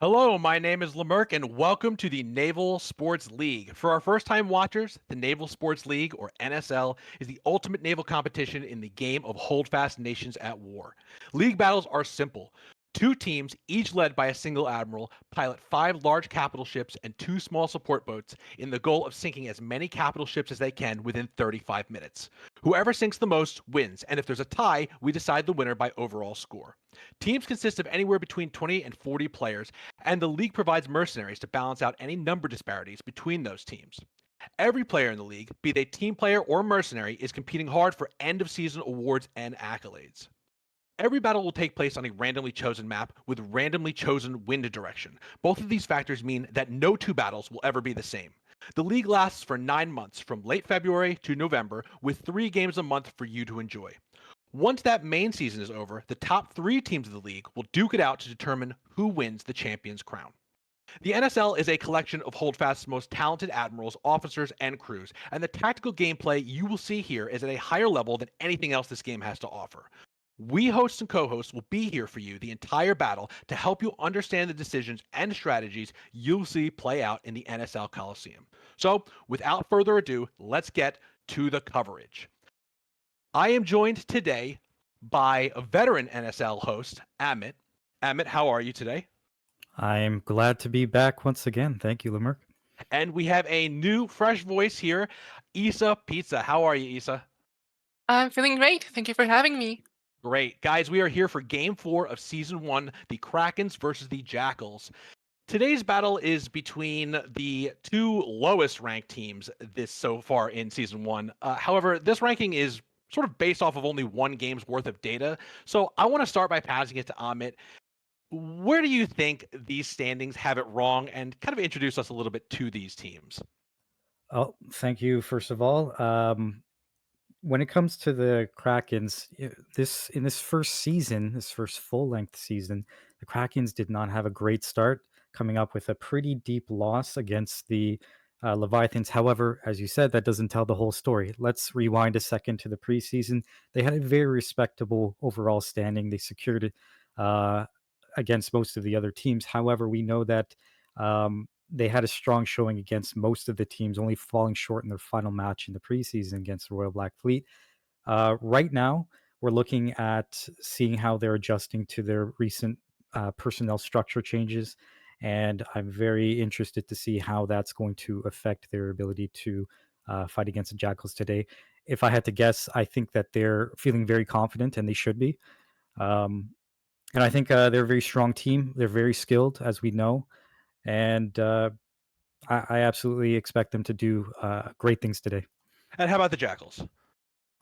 Hello, my name is Lamerck, and welcome to the Naval Sports League. For our first time watchers, the Naval Sports League, or NSL, is the ultimate naval competition in the game of holdfast nations at war. League battles are simple. Two teams, each led by a single admiral, pilot five large capital ships and two small support boats in the goal of sinking as many capital ships as they can within 35 minutes. Whoever sinks the most wins, and if there's a tie, we decide the winner by overall score. Teams consist of anywhere between 20 and 40 players, and the league provides mercenaries to balance out any number disparities between those teams. Every player in the league, be they team player or mercenary, is competing hard for end of season awards and accolades. Every battle will take place on a randomly chosen map with randomly chosen wind direction. Both of these factors mean that no two battles will ever be the same. The league lasts for 9 months, from late February to November, with 3 games a month for you to enjoy. Once that main season is over, the top 3 teams of the league will duke it out to determine who wins the champion's crown. The NSL is a collection of Holdfast's most talented admirals, officers, and crews, and the tactical gameplay you will see here is at a higher level than anything else this game has to offer. We hosts and co-hosts will be here for you the entire battle to help you understand the decisions and strategies you'll see play out in the NSL Coliseum. So, without further ado, let's get to the coverage. I am joined today by a veteran NSL host, Amit. Amit, how are you today? I'm glad to be back once again. Thank you, Lamerck. And we have a new, fresh voice here, Isa Pizza. How are you, Isa? I'm feeling great. Thank you for having me. Great. Guys, we are here for game 4 of season 1, the Krakens versus the Jackals. Today's battle is between the two lowest ranked teams this so far in season 1. However, this ranking is sort of based off of only one game's worth of data. So I want to start by passing it to Amit. Where do you think these standings have it wrong, and kind of introduce us a little bit to these teams? Oh, thank you, first of all. When it comes to the Krakens, this first season, this first full length season, the Krakens did not have a great start, coming up with a pretty deep loss against the Leviathans. However, as you said, that doesn't tell the whole story. Let's rewind a second to the preseason. They had a very respectable overall standing. They secured it against most of the other teams. However, we know that they had a strong showing against most of the teams, only falling short in their final match in the preseason against the Royal Black Fleet. Right now, we're looking at seeing how they're adjusting to their recent personnel structure changes. And I'm very interested to see how that's going to affect their ability to fight against the Jackals today. If I had to guess, I think that they're feeling very confident, and they should be. Um, and I think they're a very strong team. They're very skilled, as we know. And I absolutely expect them to do great things today. And how about the Jackals?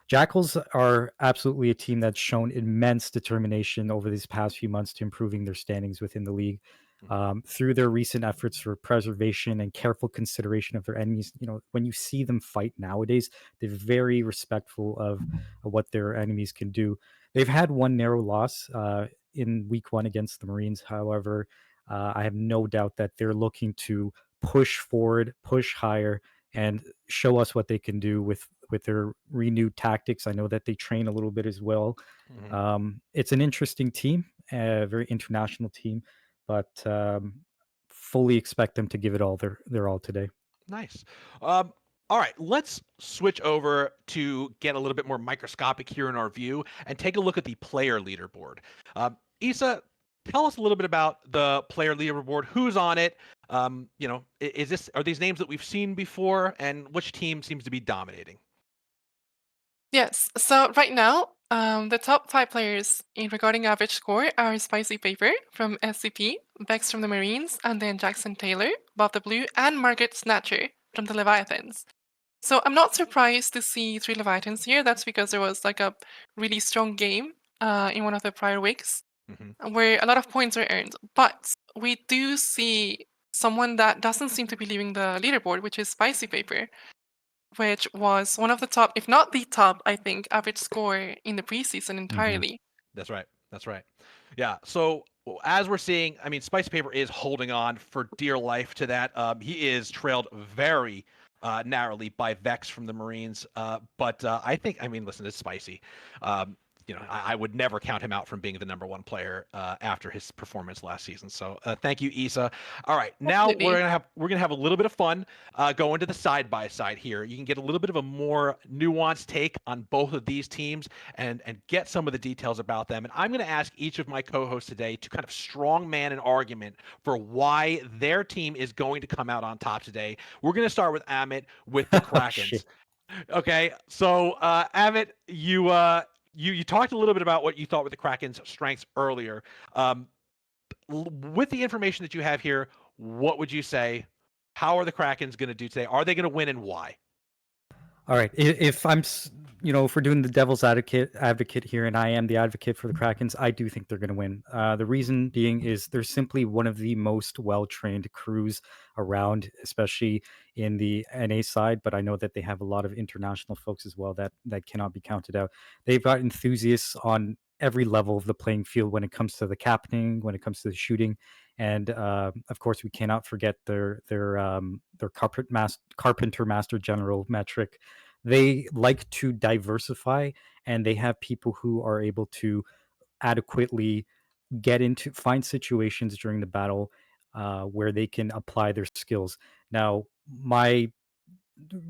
Jackals are absolutely a team that's shown immense determination over these past few months to improving their standings within the league. Mhm. Through their recent efforts for preservation and careful consideration of their enemies, when you see them fight nowadays, they're very respectful of what their enemies can do. They've had one narrow loss in week one against the Marines. However, I have no doubt that they're looking to push forward, push higher, and show us what they can do with their renewed tactics. I know that they train a little bit as well. Mhm. It's an interesting team, a very international team, but fully expect them to give it all their all today. Nice. All right, let's switch over to get a little bit more microscopic here in our view and take a look at the player leaderboard. Isa, tell us a little bit about the player leaderboard. Who's on it? Is this are these names that we've seen before, and which team seems to be dominating? Yes, so right now, the top five players in regarding average score are Spicy Paper from SCP, Bex from the Marines, and then Jackson Taylor, Bob the Blue, and Margaret Snatcher from the Leviathans. So I'm not surprised to see three Leviathans here. That's because there was like a really strong game in one of the prior weeks Hmm. where a lot of points are earned. But we do see someone that doesn't seem to be leaving the leaderboard, which is Spicy Paper, which was one of the top, if not the top, I think, average score in the preseason Hmm. entirely. That's right. That's right. Yeah. So as we're seeing, I mean, Spicy Paper is holding on for dear life to that. He is trailed very narrowly by Vex from the Marines. But I think, I mean, listen, it's Spicy. I would never count him out from being the number one player after his performance last season. So thank you, Issa. All right, now Absolutely. we're gonna have a little bit of fun going to the side by side here. You can get a little bit of a more nuanced take on both of these teams and get some of the details about them. And I'm gonna ask each of my co-hosts today to kind of strongman an argument for why their team is going to come out on top today. We're gonna start with Amit with the Oh, Krakens. shit. Okay, so Amit, you talked a little bit about what you thought were the Kraken's strengths earlier. With the information that you have here, what would you say? How are the Krakens going to do today? Are they going to win, and why? All right. If if we're doing the devil's advocate here, and I am the advocate for the Krakens, I do think they're going to win. The reason being is they're simply one of the most well-trained crews around, especially in the NA side. But I know that they have a lot of international folks as well that cannot be counted out. They've got enthusiasts on every level of the playing field when it comes to the captaining, when it comes to the shooting, and of course we cannot forget their carpenter master general metric. They like to diversify, and they have people who are able to adequately find situations during the battle where they can apply their skills. Now, my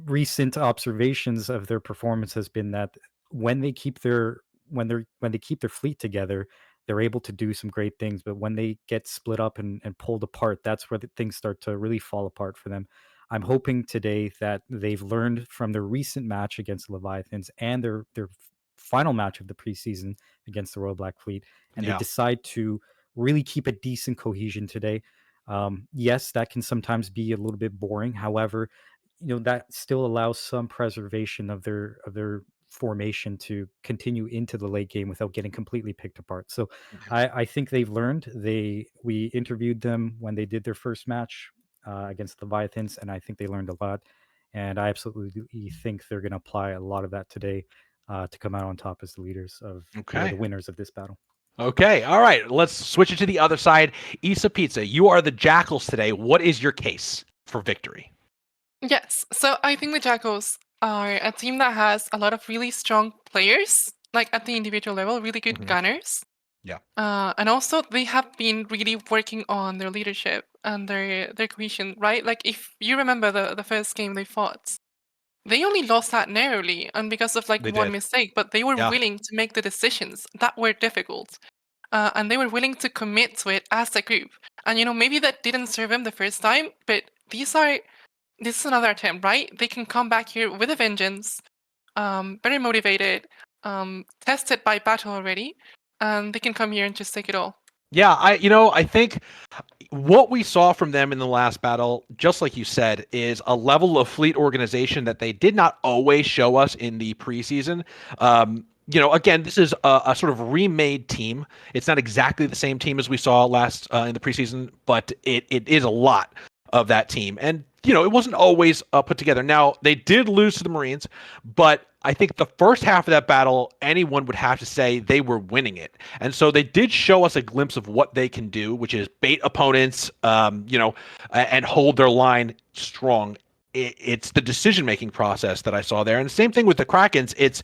recent observations of their performance has been that when they keep their when they keep their fleet together, they're able to do some great things. But when they get split up and pulled apart, that's where things start to really fall apart for them. I'm hoping today that they've learned from their recent match against the Leviathans and their final match of the preseason against the Royal Black Fleet, and they Yeah. decide to really keep a decent cohesion today. Yes, that can sometimes be a little bit boring. However, that still allows some preservation of their formation to continue into the late game without getting completely picked apart. So I think they've learned. We interviewed them when they did their first match against the Leviathans, and I think they learned a lot. And I absolutely think they're going to apply a lot of that today to come out on top as the leaders of or Okay. the winners of this battle. Okay. All right. Let's switch it to the other side. Issa Pizza, you are the Jackals today. What is your case for victory? Yes. So I think the Jackals are a team that has a lot of really strong players, like at the individual level, really good Mhm. gunners. Yeah. And also they have been really working on their leadership and their cohesion, right? Like if you remember the first game they fought, they only lost that narrowly and because of like They one did. mistake, but they were Yeah. willing to make the decisions that were difficult. And they were willing to commit to it as a group. And maybe that didn't serve them the first time, but this is another attempt, right? They can come back here with a vengeance, very motivated, tested by battle already, and they can come here and just take it all. Yeah, I think what we saw from them in the last battle, just like you said, is a level of fleet organization that they did not always show us in the preseason. Again, this is a sort of remade team. It's not exactly the same team as we saw last in the preseason, but it is a lot of that team. And it wasn't always put together. Now they did lose to the Marines, but I think the first half of that battle, anyone would have to say they were winning it. And so they did show us a glimpse of what they can do, which is bait opponents, and hold their line strong. It's the decision-making process that I saw there. And the same thing with the Krakens. It's,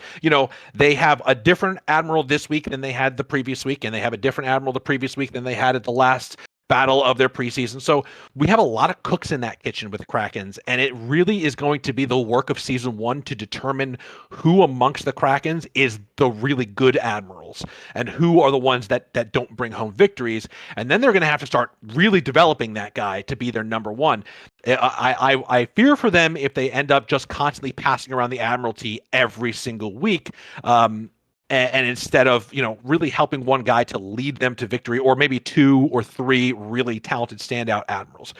they have a different admiral this week than they had the previous week, and they have a different admiral the previous week than they had at the last battle of their preseason. So we have a lot of cooks in that kitchen with the Krakens, and it really is going to be the work of season one to determine who amongst the Krakens is the really good admirals and who are the ones that don't bring home victories. And then they're going to have to start really developing that guy to be their number one. I fear for them if they end up just constantly passing around the admiralty every single week. And instead of really helping one guy to lead them to victory, or maybe two or three really talented standout admirals.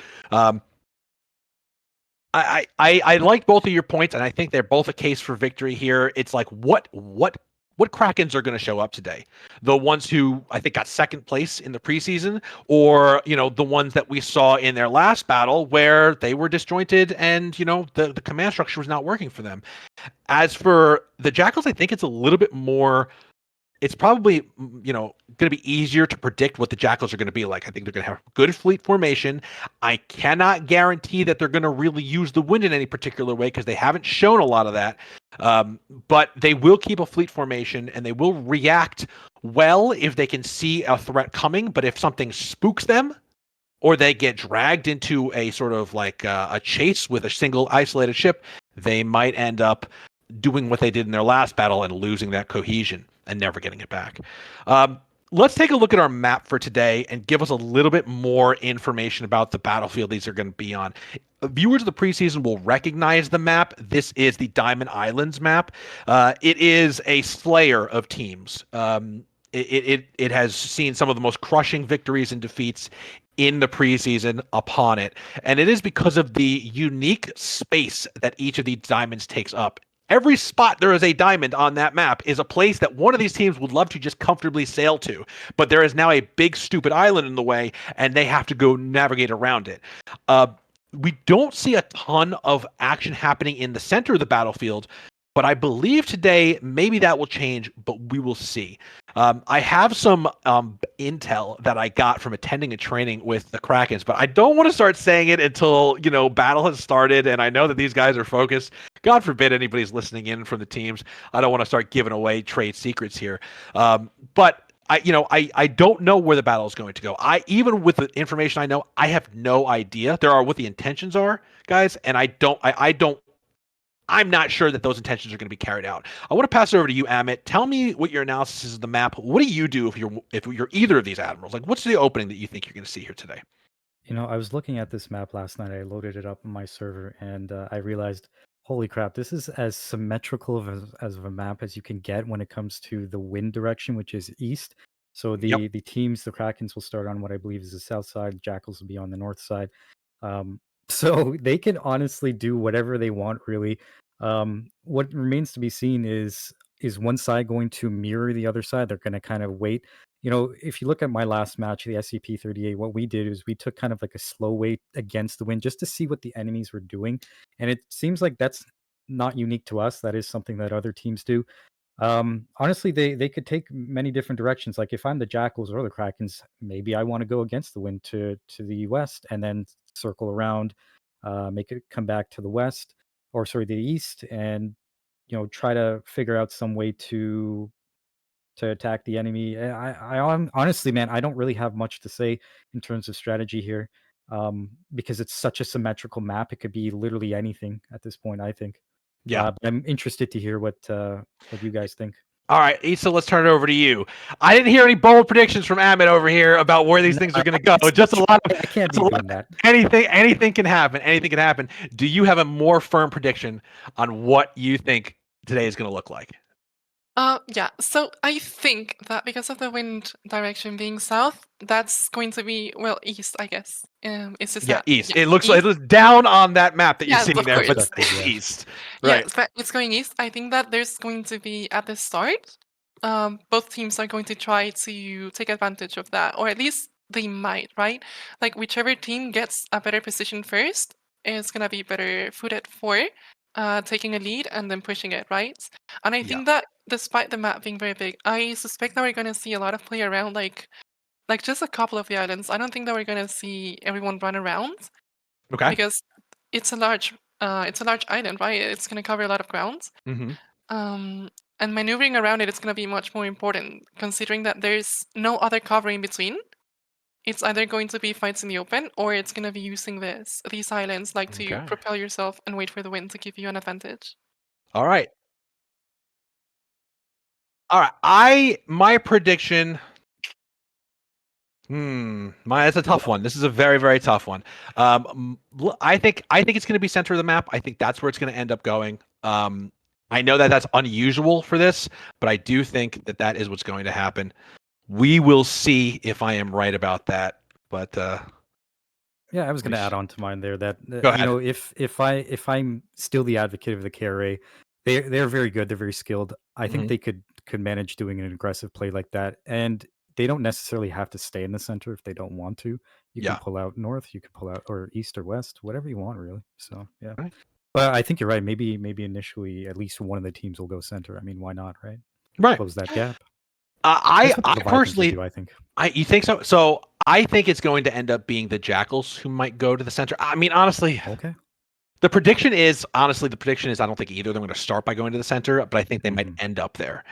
I like both of your points, and I think they're both a case for victory here. It's like what Krakens are going to show up today? The ones who I think got second place in the preseason, or the ones that we saw in their last battle where they were disjointed and the command structure was not working for them. As for the Jackals, I think it's a little bit more it's probably going to be easier to predict what the Jackals are going to be like. I think they're going to have good fleet formation. I cannot guarantee that they're going to really use the wind in any particular way because they haven't shown a lot of that. But they will keep a fleet formation and they will react well if they can see a threat coming. But if something spooks them, or they get dragged into a sort of like a chase with a single isolated ship, they might end up doing what they did in their last battle and losing that cohesion and never getting it back. Let's take a look at our map for today and give us a little bit more information about the battlefield these are going to be on. Viewers of the preseason will recognize the map. This is the Diamond Islands map. It is a slayer of teams. It has seen some of the most crushing victories and defeats in the preseason upon it. And it is because of the unique space that each of these diamonds takes up. Every spot there is a diamond on that map is a place that one of these teams would love to just comfortably sail to. But there is now a big, stupid island in the way, and they have to go navigate around it. We don't see a ton of action happening in the center of the battlefield, but I believe today maybe that will change, but we will see. I have some intel that I got from attending a training with the Krakens, but I don't want to start saying it until battle has started, and I know that these guys are focused. God forbid anybody's listening in from the teams. I don't want to start giving away trade secrets here, but. I don't know where the battle is going to go. Even with the information I know, I have no idea. There are what the intentions are, guys, and I'm not sure that those intentions are going to be carried out. I want to pass it over to you, Amit. Tell me what your analysis is of the map. What do you do if you're either of these admirals? Like, what's the opening that you think you're going to see here today? I was looking at this map last night. I loaded it up on my server, and I realized, holy crap, this is as symmetrical as of a map as you can get when it comes to the wind direction, which is east. So Yep. the teams, the Krakens, will start on what I believe is the south side. Jackals will be on the north side. So they can honestly do whatever they want, really. What remains to be seen is one side going to mirror the other side? They're going to kind of wait. If you look at my last match, the SCP-38, what we did is we took kind of like a slow wait against the wind just to see what the enemies were doing. And it seems like that's not unique to us. That is something that other teams do. Honestly, they could take many different directions. Like if I'm the Jackals or the Krakens, maybe I want to go against the wind to the west and then circle around, make it come back to the west, or sorry, the east, and try to figure out some way to attack the enemy. Honestly, man, I don't really have much to say in terms of strategy here, because it's such a symmetrical map. It could be literally anything at this point, I think. Yeah. But I'm interested to hear what you guys think. All right, Issa, let's turn it over to you. I didn't hear any bold predictions from Amit over here about where these things are going to go. Just a lot of I can't be doing that. Anything can happen. Anything can happen. Do you have a more firm prediction on what you think today is going to look like? Yeah. So I think that because of the wind direction being south, that's going to be east, I guess. It's just Yeah, that east. yeah, It looks east. down on that map that you're Yes, seeing of there, but course. Yeah. east. Yeah, Right. but it's going east. I think that there's going to be at the start, both teams are going to try to take advantage of that, or at least they might, right? Like whichever team gets a better position first is gonna be better footed for taking a lead and then pushing it, right? And I Yeah. think that despite the map being very big, I suspect that we're gonna see a lot of play around like just a couple of the islands. I don't think that we're gonna see everyone run around Okay. because it's a large island, right? It's gonna cover a lot of ground. Mm-hmm. Um, and maneuvering around it is going to be much more important, considering that there's no other cover in between. It's either going to be fights in the open, or it's going to be using these islands like to Okay. propel yourself and wait for the wind to give you an advantage. All right. All right. My prediction. That's a tough one. This is a very, very tough one. I think it's going to be center of the map. I think that's where it's going to end up going. I know that that's unusual for this, but I do think that that is what's going to happen. We will see if I am right about that. But Yeah, I was going to add on to mine there that Go ahead. if I'm still the advocate of the KRA, they're very good. They're very skilled. I think Mhm. they could manage doing an aggressive play like that, and they don't necessarily have to stay in the center if they don't want to. You can Yeah. pull out north, you can pull out or east or west, whatever you want, really. So yeah, Right. but I think you're right. Maybe initially at least one of the teams will go center. I mean, why not, right? Right. Close that gap. That's what I the Vikings would personally, do, I think. you think so? So I think it's going to end up being the Jackals who might go to the center. I mean, honestly, Okay. the prediction is I don't think either of them are going to start by going to the center, but I think they might end up there.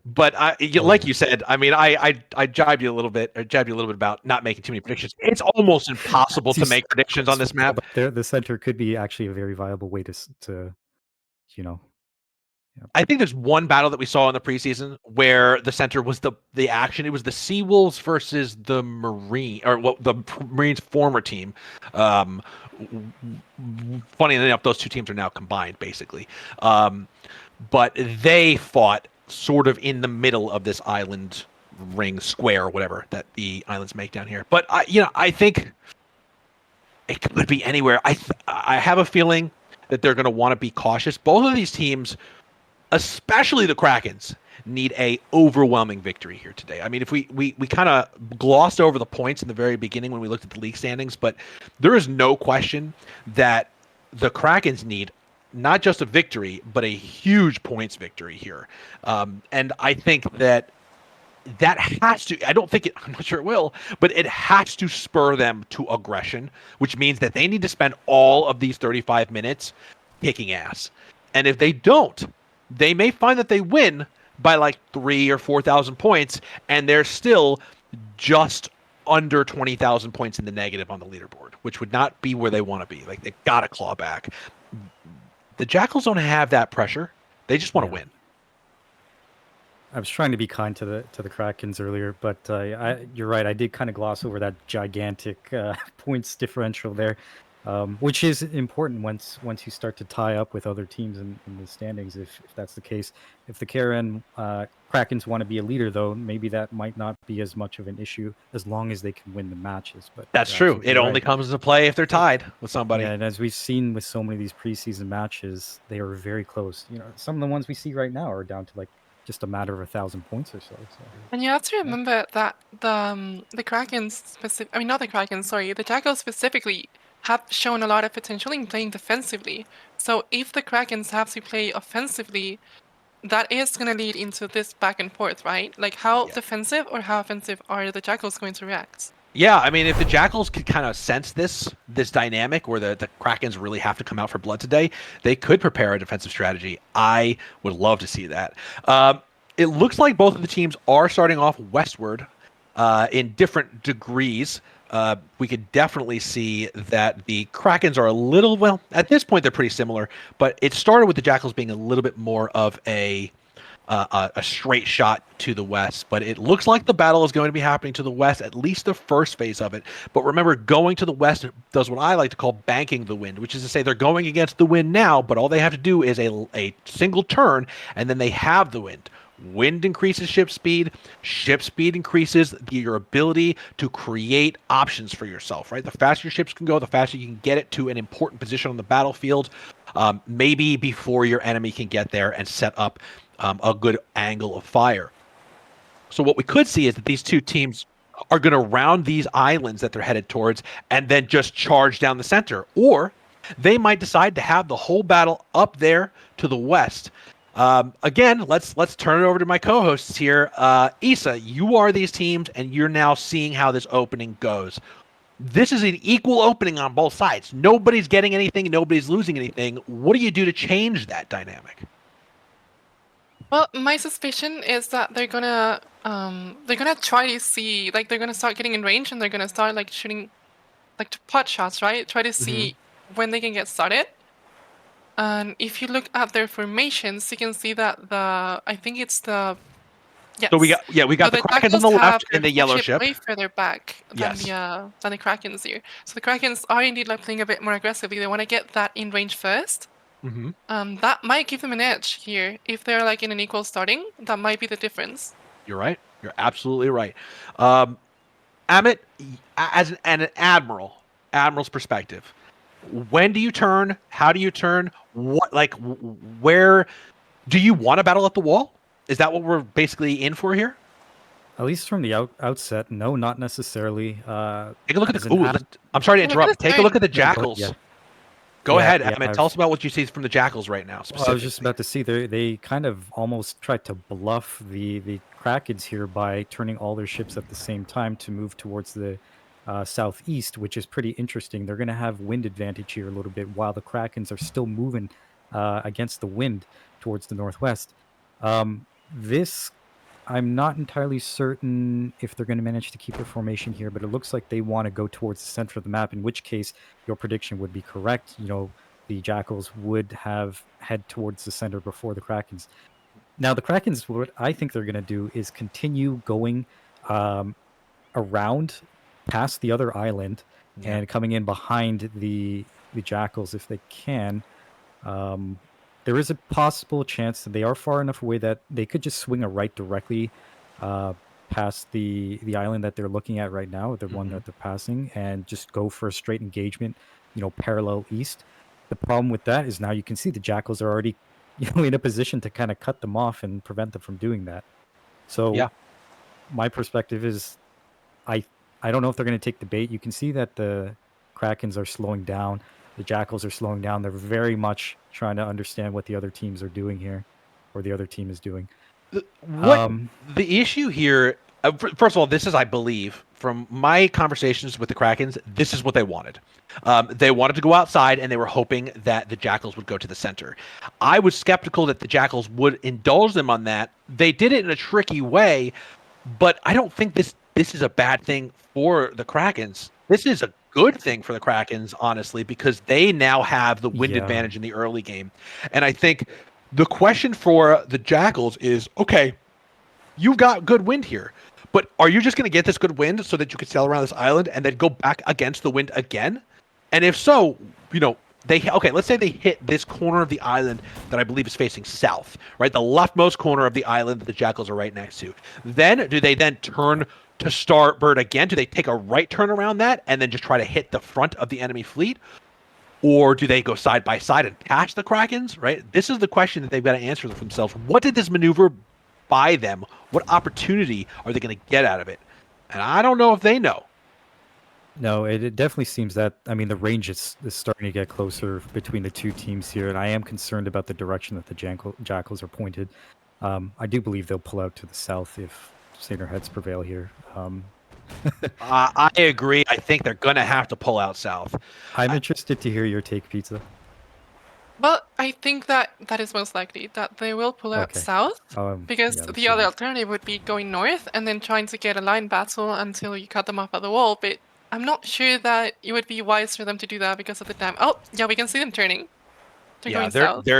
But like you said, I mean, I jabbed you a little bit, about not making too many predictions. It's almost impossible to make predictions on this map. But the center could be actually a very viable way to you know. I think there's one battle that we saw in the preseason where the center was the action. It was the Seawolves versus the Marine, or what the Marines' former team. Funny enough, those two teams are now combined, basically. But they fought sort of in the middle of this island ring square or whatever that the islands make down here. But I think it could be anywhere. I have a feeling that they're going to want to be cautious. Both of these teams, especially the Krakens, need a overwhelming victory here today. I mean, if we kind of glossed over the points in the very beginning when we looked at the league standings, but there is no question that the Krakens need not just a victory, but a huge points victory here. And I think that has to, I'm not sure it will, but it has to spur them to aggression, which means that they need to spend all of these 35 minutes kicking ass. And if they don't, they may find that they win by like 3,000 or 4,000 points, and they're still just under 20,000 points in the negative on the leaderboard, which would not be where they want to be. Like, they've got to claw back. The Jackals don't have that pressure. They just want to win. I was trying to be kind to the Krakens earlier, but you're right. I did kind of gloss over that gigantic points differential there, which is important once you start to tie up with other teams in the standings. If that's the case, if the Krakens want to be a leader, though, maybe that might not be as much of an issue as long as they can win the matches. But that's true. It only comes into play if they're tied with somebody. Yeah, and as we've seen with so many of these preseason matches, they are very close. Some of the ones we see right now are down to like just a matter of 1,000 points or so. And you have to remember that the Krakens not the Krakens, sorry, the Jackals specifically have shown a lot of potential in playing defensively. So if the Krakens have to play offensively, that is going to lead into this back and forth, right? Like, how defensive or how offensive are the Jackals going to react? Yeah, I mean, if the Jackals could kind of sense this dynamic where the Krakens really have to come out for blood today, they could prepare a defensive strategy. I would love to see that. It looks like both of the teams are starting off westward in different degrees. We could definitely see that the Krakens are a little, well, at this point they're pretty similar, but it started with the Jackals being a little bit more of a straight shot to the west, but it looks like the battle is going to be happening to the west, at least the first phase of it. But remember, going to the west does what I like to call banking the wind, which is to say they're going against the wind now, but all they have to do is a single turn, and then they have the wind. Wind increases ship speed increases your ability to create options for yourself, right? The faster your ships can go, the faster you can get it to an important position on the battlefield, maybe before your enemy can get there and set up a good angle of fire. So what we could see is that these two teams are going to round these islands that they're headed towards and then just charge down the center. Or they might decide to have the whole battle up there to the west. Again, let's turn it over to my co-hosts here. Issa, you are these teams, and you're now seeing how this opening goes. This is an equal opening on both sides. Nobody's getting anything. Nobody's losing anything. What do you do to change that dynamic? Well, my suspicion is that they're gonna try to see, like, they're gonna start getting in range and they're gonna start like shooting like pot shots, right? Try to see when they can get started. And if you look at their formations, you can see that I think it's the So we got the Krakens on the left and the yellow ship way further back than the Krakens here. So the Krakens are indeed like playing a bit more aggressively. They want to get that in range first. That might give them an edge here. If they're like in an equal starting, that might be the difference. You're right. You're absolutely right. Amit, as an admiral's perspective, when do you turn? How do you turn? Where do you want to battle at the wall? Is that what we're basically in for here? At least from the outset, no, not necessarily. Take a look at the. I'm sorry to interrupt. Take a look at the Jackals. Go ahead, Amit. Tell us about what you see from the Jackals right now. Well, I was just about to see they kind of almost tried to bluff the Krakens here by turning all their ships at the same time to move towards the southeast, which is pretty interesting. They're going to have wind advantage here a little bit while the Krakens are still moving against the wind towards the northwest. This I'm not entirely certain if they're going to manage to keep their formation here, but it looks like they want to go towards the center of the map, in which case your prediction would be correct. The Jackals would have head towards the center before the Krakens. Now, the Krakens, what I think they're going to do is continue going around past the other island and coming in behind the Jackals if they can. There is a possible chance that they are far enough away that they could just swing a right directly past the island that they're looking at right now, the one that they're passing, and just go for a straight engagement, parallel east. The problem with that is now you can see the Jackals are already in a position to kind of cut them off and prevent them from doing that. So my perspective is I don't know if they're going to take the bait. You can see that the Krakens are slowing down. The Jackals are slowing down. They're very much trying to understand what the other teams are doing here, or the other team is doing. The issue here, first of all, this is, I believe, from my conversations with the Krakens, this is what they wanted. They wanted to go outside, and they were hoping that the Jackals would go to the center. I was skeptical that the Jackals would indulge them on that. They did it in a tricky way, but I don't think this is a bad thing for the Krakens. This is a good thing for the Krakens, honestly, because they now have the wind advantage in the early game. And I think the question for the Jackals is, okay, you've got good wind here, but are you just going to get this good wind so that you can sail around this island and then go back against the wind again? And if so, let's say they hit this corner of the island that I believe is facing south, right? The leftmost corner of the island that the Jackals are right next to. Then do they then turn to starboard again? Do they take a right turn around that and then just try to hit the front of the enemy fleet? Or do they go side by side and catch the Krakens, right? This is the question that they've got to answer for themselves. What did this maneuver buy them? What opportunity are they going to get out of it? And I don't know if they know. No, it definitely seems that, the range is starting to get closer between the two teams here, and I am concerned about the direction that the Jackals are pointed. I do believe they'll pull out to the south if saner heads prevail here. I agree. I think they're going to have to pull out south. I'm interested to hear your take, Pizza. Well, I think that is most likely, that they will pull out south, because the other alternative would be going north and then trying to get a line battle until you cut them off at the wall, but I'm not sure that it would be wise for them to do that because of the dam. Oh, yeah, we can see them turning. They're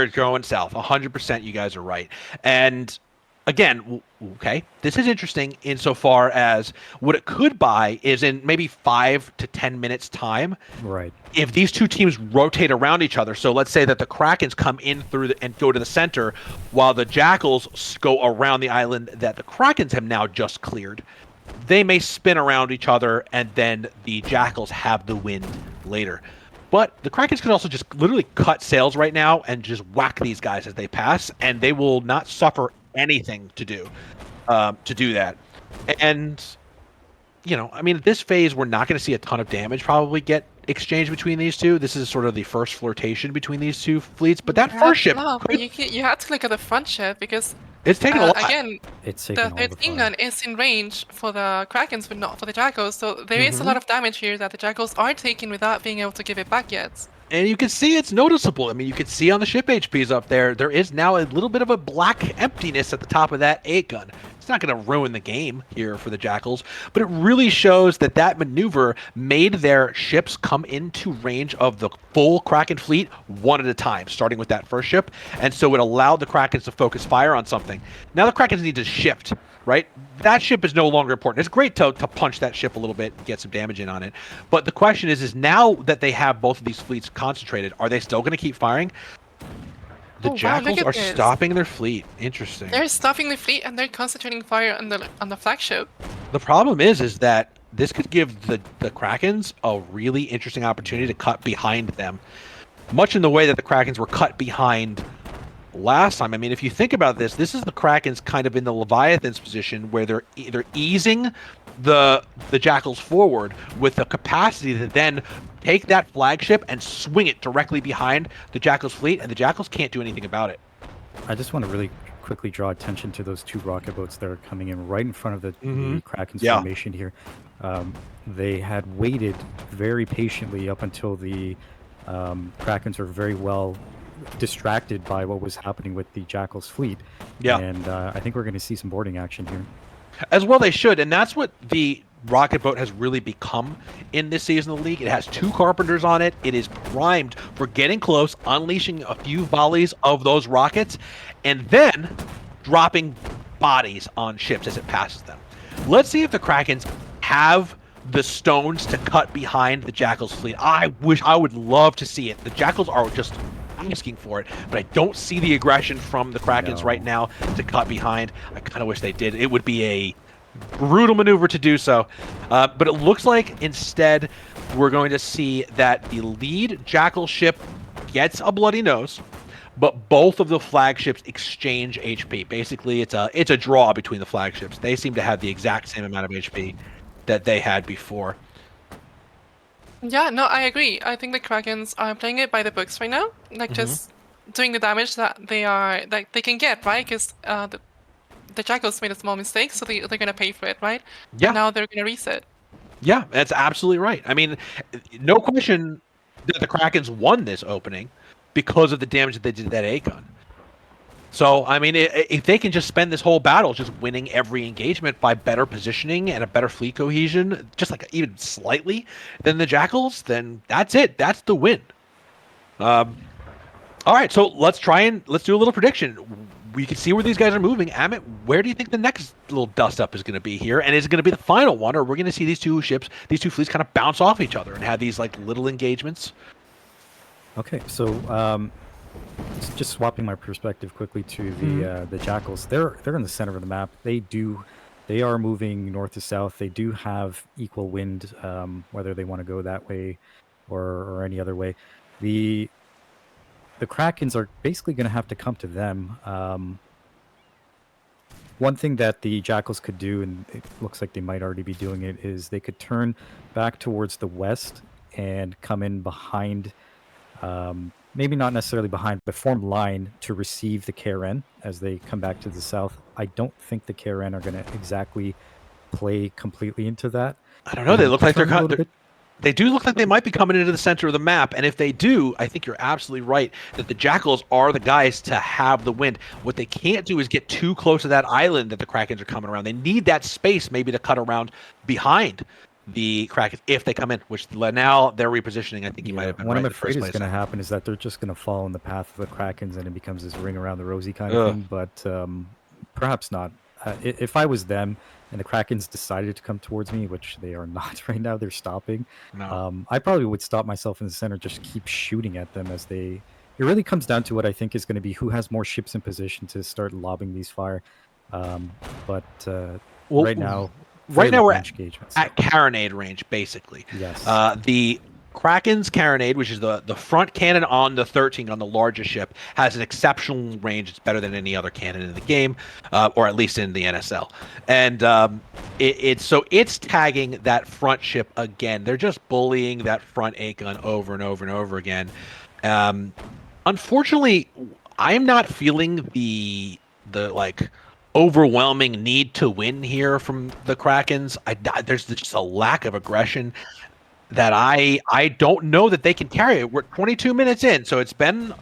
going south. 100%, you guys are right. And again, okay, this is interesting insofar as what it could buy is in maybe 5 to 10 minutes time. Right. If these two teams rotate around each other, so let's say that the Krakens come in through and go to the center, while the Jackals go around the island that the Krakens have now just cleared. They may spin around each other, and then the Jackals have the wind later. But the Krakens can also just literally cut sails right now and just whack these guys as they pass, and they will not suffer anything to do that. And at this phase, we're not going to see a ton of damage probably get exchanged between these two. This is sort of the first flirtation between these two fleets. But that first ship, you have to look at the front ship because it's taking a lot. Again, the 13 gun is in range for the Krakens, but not for the Jackals. So there is a lot of damage here that the Jackals are taking without being able to give it back yet. And you can see it's noticeable. You can see on the ship HPs up there, there is now a little bit of a black emptiness at the top of that 8-gun. It's not going to ruin the game here for the Jackals, but it really shows that maneuver made their ships come into range of the full Kraken fleet one at a time, starting with that first ship. And so it allowed the Krakens to focus fire on something. Now the Krakens need to shift, right? That ship is no longer important. It's great to punch that ship a little bit and get some damage in on it. But the question is now that they have both of these fleets concentrated, are they still going to keep firing? The Jackals are stopping their fleet. Interesting. They're stopping the fleet and they're concentrating fire on the flagship. The problem is that this could give the Krakens a really interesting opportunity to cut behind them, much in the way that the Krakens were cut behind last time. If you think about this is the Krakens kind of in the Leviathan's position where they're either easing the Jackals forward with the capacity to then take that flagship and swing it directly behind the Jackals fleet, and the Jackals can't do anything about it. I just want to really quickly draw attention to those 2 rocket boats that are coming in right in front of the Kraken's Yeah. formation here. They had waited very patiently up until the Krakens were very well distracted by what was happening with the Jackals fleet. Yeah. And I think we're going to see some boarding action here. As well, they should, and that's what the rocket boat has really become in this season of the league. It has 2 carpenters on it. It is primed for getting close, unleashing a few volleys of those rockets, and then dropping bodies on ships as it passes them. Let's see if the Krakens have the stones to cut behind the Jackals fleet. I would love to see it. The Jackals are just asking for it, but I don't see the aggression from the Krakens right now to cut behind. I kind of wish they did. It would be a brutal maneuver to do so, but it looks like instead we're going to see that the lead Jackal ship gets a bloody nose, but both of the flagships exchange HP. Basically, it's a draw between the flagships. They seem to have the exact same amount of HP that they had before. Yeah, no, I agree. I think the Krakens are playing it by the books right now, like just doing the damage that they can get, right? Because the Jackals made a small mistake, so they're gonna pay for it, right? Yeah. And now they're gonna reset. Yeah, that's absolutely right. I mean, no question that the Krakens won this opening because of the damage that they did to that A-gun. So, I mean, if they can just spend this whole battle just winning every engagement by better positioning and a better fleet cohesion, just like even slightly, than the Jackals, then that's it. That's the win. All right, so let's do a little prediction. We can see where these guys are moving. Amit, where do you think the next little dust-up is going to be here? And is it going to be the final one, or we're going to see these 2 ships, these 2 fleets kind of bounce off each other and have these like little engagements? Okay, so just swapping my perspective quickly to the Jackals. They're in the center of the map. They are moving north to south. They do have equal wind, whether they want to go that way or any other way. The Krakens are basically going to have to come to them. One thing that the Jackals could do, and it looks like they might already be doing it, is they could turn back towards the west and come in behind, maybe not necessarily behind, but form line to receive the KRN as they come back to the south. I don't think the KRN are going to exactly play completely into that. I don't know. They look like turn a little bit. They do look like they might be coming into the center of the map, and if they do, I think you're absolutely right that the Jackals are the guys to have the wind. What they can't do is get too close to that island that the Krakens are coming around. They need that space maybe to cut around behind the Krakens if they come in, which now they're repositioning. I think you might have been What right I'm in the first afraid is place. going to happen is that they're just going to fall in the path of the Krakens, and it becomes this ring around the rosy kind of thing. But perhaps not. If I was them and the Krakens decided to come towards me, which they are not right now, they're stopping. No. I probably would stop myself in the center, just keep shooting at them as they. It really comes down to what I think is going to be who has more ships in position to start lobbing these fire. But right now we're engagements. at carronade range, basically. Yes. The Kraken's carronade, which is the front cannon on the 13 on the largest ship, has an exceptional range. It's better than any other cannon in the game, or at least in the NSL. And it's tagging that front ship again. They're just bullying that front A-gun over and over and over again. Unfortunately, I'm not feeling the like overwhelming need to win here from the Krakens. There's just a lack of aggression that I don't know that they can carry it. We're 22 minutes in, so it's been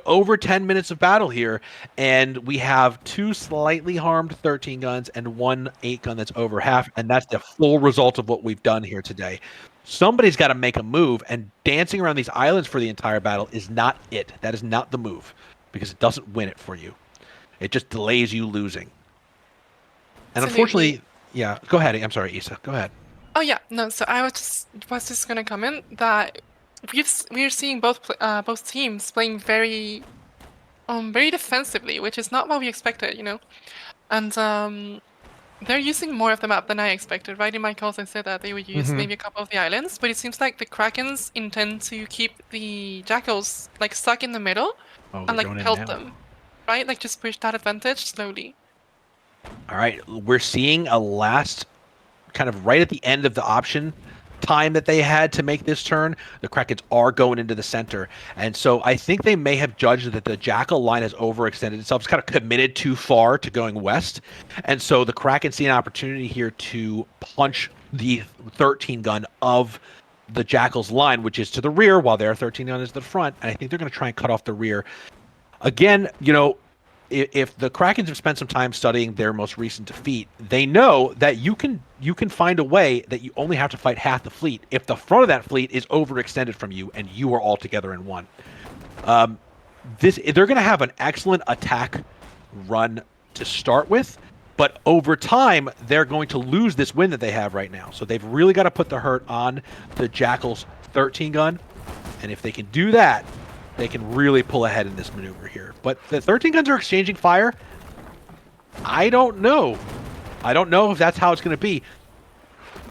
over 10 minutes of battle here, and we have 2 slightly harmed 13 guns and 1 8-gun that's over half, and that's the full result of what we've done here today. Somebody's got to make a move, and dancing around these islands for the entire battle is not it. That is not the move, because it doesn't win it for you. It just delays you losing. And unfortunately, yeah, go ahead. I'm sorry, Issa. Go ahead. Oh yeah, no. So I was just gonna comment that we're seeing both teams playing very defensively, which is not what we expected, and they're using more of the map than I expected. Right in my calls, I said that they would use maybe a couple of the islands, but it seems like the Krakens intend to keep the Jackals like stuck in the middle and like help them, right? Like just push that advantage slowly. All right, we're seeing a last kind of right at the end of the option time that they had to make this turn, the Krakens are going into the center. And so I think they may have judged that the Jackal line has overextended itself. It's kind of committed too far to going west. And so the Kraken see an opportunity here to punch the 13 gun of the Jackal's line, which is to the rear, while their 13 gun is to the front. And I think they're going to try and cut off the rear. Again, if the Krakens have spent some time studying their most recent defeat, they know that you can find a way that you only have to fight half the fleet if the front of that fleet is overextended from you and you are all together in one. They're going to have an excellent attack run to start with, but over time they're going to lose this win that they have right now. So they've really got to put the hurt on the Jackal's 13 gun, and if they can do that, they can really pull ahead in this maneuver here. But the 13 guns are exchanging fire. I don't know. I don't know if that's how it's going to be.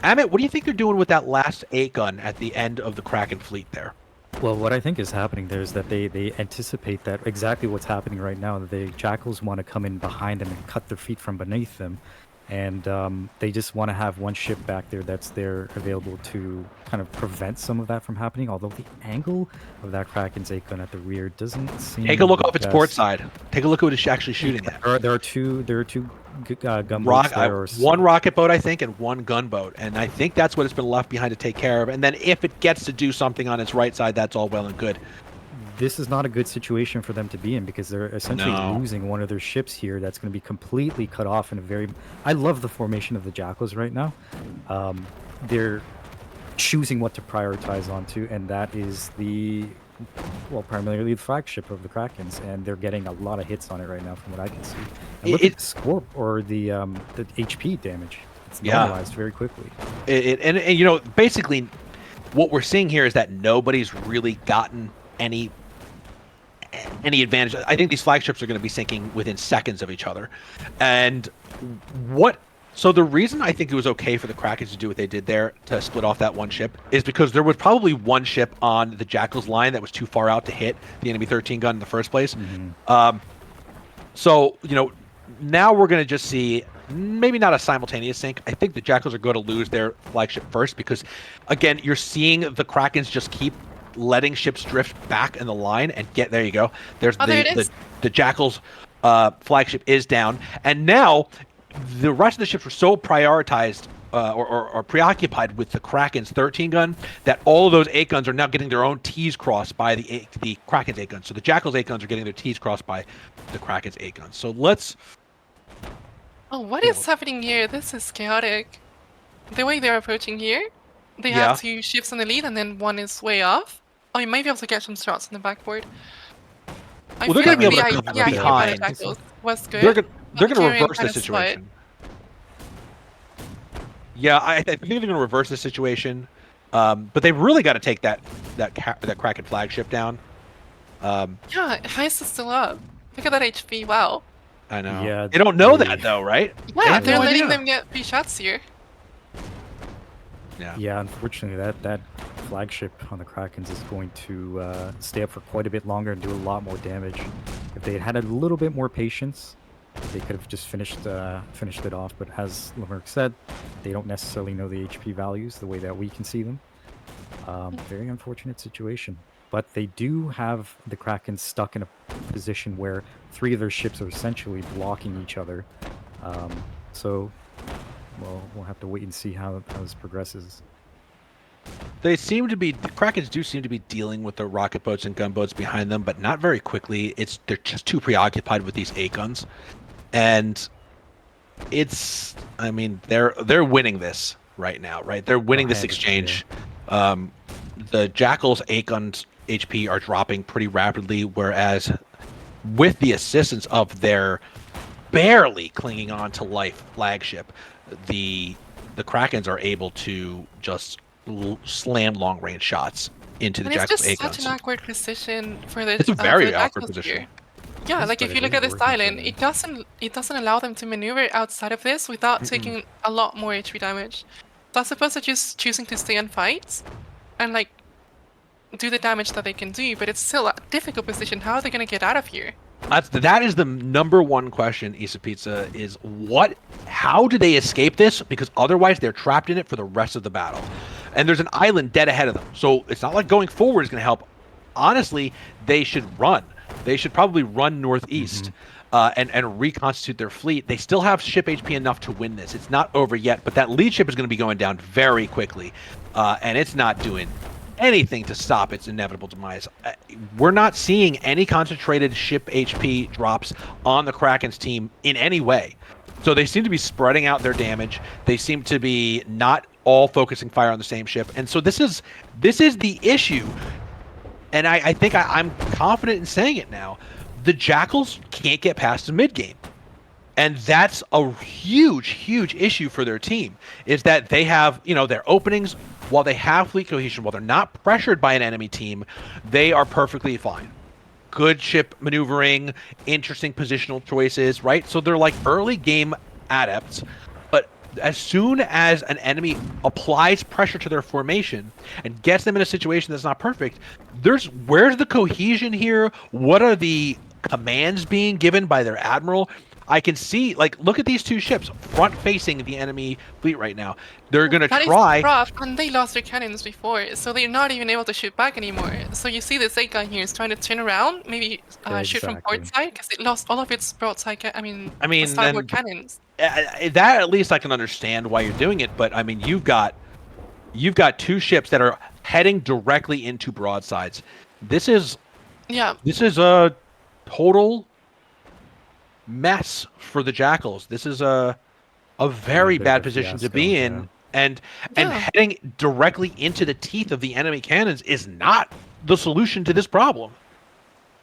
Amit, what do you think they're doing with that last 8 gun at the end of the Kraken fleet there? Well, what I think is happening there is that they anticipate that exactly what's happening right now. That the Jackals want to come in behind them and cut their feet from beneath them. And they just want to have one ship back there that's there available to kind of prevent some of that from happening. Although the angle of that Kraken's 8 gun at the rear doesn't seem. Take a look the off its best. port side. Take a look at what it's actually shooting at. There are two gunboats there. One rocket boat, I think, and one gunboat, and I think that's what it's been left behind to take care of. And then if it gets to do something on its right side, that's all well and good. This is not a good situation for them to be in because they're essentially losing one of their ships here. That's going to be completely cut off in a very. I love the formation of the Jackals right now. They're choosing what to prioritize onto, and that is primarily the flagship of the Krakens, and they're getting a lot of hits on it right now, from what I can see. And look at the score or the HP damage. It's normalized very quickly. And basically, what we're seeing here is that nobody's really gotten any advantage. I think these flagships are going to be sinking within seconds of each other. And so the reason I think it was okay for the Krakens to do what they did there, to split off that one ship, is because there was probably one ship on the Jackal's line that was too far out to hit the enemy 13 gun in the first place. Mm-hmm. So, now we're going to just see maybe not a simultaneous sink. I think the Jackals are going to lose their flagship first because, again, you're seeing the Krakens just keep letting ships drift back in the line and get there. You go. There's the Jackals flagship is down, and now the rest of the ships were so prioritized or preoccupied with the Kraken's 13 gun that all of those 8 guns are now getting their own T's crossed by the Kraken's 8 guns. So the Jackals 8 guns are getting their T's crossed by the Kraken's 8 guns. So let's. Oh, what is happening here? This is chaotic. The way they're approaching here, they have 2 ships in the lead and then one is way off. Oh, you might be able to get some shots on the backboard. They're going to be able to come behind. Was good. They're going to reverse the situation. Yeah, I think they're going to reverse the situation. But they've really got to take that Kraken flagship down. Yeah, Heist is still up. Look at that HP. Wow. I know. Yeah, they don't know that though, right? Yeah, they're letting them get 3 shots here. Yeah, unfortunately, that flagship on the Krakens is going to stay up for quite a bit longer and do a lot more damage. If they had a little bit more patience, they could have just finished it off. But as Lemerk said, they don't necessarily know the HP values the way that we can see them. Very unfortunate situation. But they do have the Kraken stuck in a position where 3 of their ships are essentially blocking each other. Well, we'll have to wait and see how this progresses. The Krakens do seem to be dealing with the rocket boats and gunboats behind them, but not very quickly. They're just too preoccupied with these 8 guns, and they're winning this right now, right? They're winning this exchange. The Jackal's 8 guns HP are dropping pretty rapidly, whereas with the assistance of their barely clinging on to life flagship, the Krakens are able to just slam long range shots into the Jackals 8 guns. It's such an awkward position for the. It's a very awkward position. Yeah, like if you look at this island, it doesn't allow them to maneuver outside of this without taking a lot more HP damage. So I suppose they're just choosing to stay and fight, and like do the damage that they can do. But it's still a difficult position. How are they going to get out of here? That is the number one question, Isa Pizza, is how do they escape this? Because otherwise they're trapped in it for the rest of the battle. and there's an island dead ahead of them. So it's not like going forward is going to help. Honestly, they should run. They should probably run northeast and reconstitute their fleet. They still have ship HP enough to win this. It's not over yet, but that lead ship is going to be going down very quickly, and it's not doing anything to stop its inevitable demise. We're not seeing any concentrated ship HP drops on the Kraken's team in any way. So they seem to be spreading out their damage. They seem to be not all focusing fire on the same ship. And so this is the issue. And I think I'm confident in saying it now. The Jackals can't get past the mid game. And that's a huge, huge issue for their team, is that they have, their openings, while they have fleet cohesion, while they're not pressured by an enemy team, they are perfectly fine. Good ship maneuvering, interesting positional choices, right? So they're like early game adepts, but as soon as an enemy applies pressure to their formation and gets them in a situation that's not perfect, where's the cohesion here? What are the commands being given by their admiral? I can see, look at these two ships front-facing the enemy fleet right now. They're going to try... That is rough, and they lost their cannons before, so they're not even able to shoot back anymore. So you see this 8 gun here is trying to turn around, maybe shoot from port side, because it lost all of its broadside, starboard cannons. That at least I can understand why you're doing it, but I mean, you've got two ships that are heading directly into broadsides. This is a total mess for the Jackals. This is a very bad position to be in, and heading directly into the teeth of the enemy cannons is not the solution to this problem.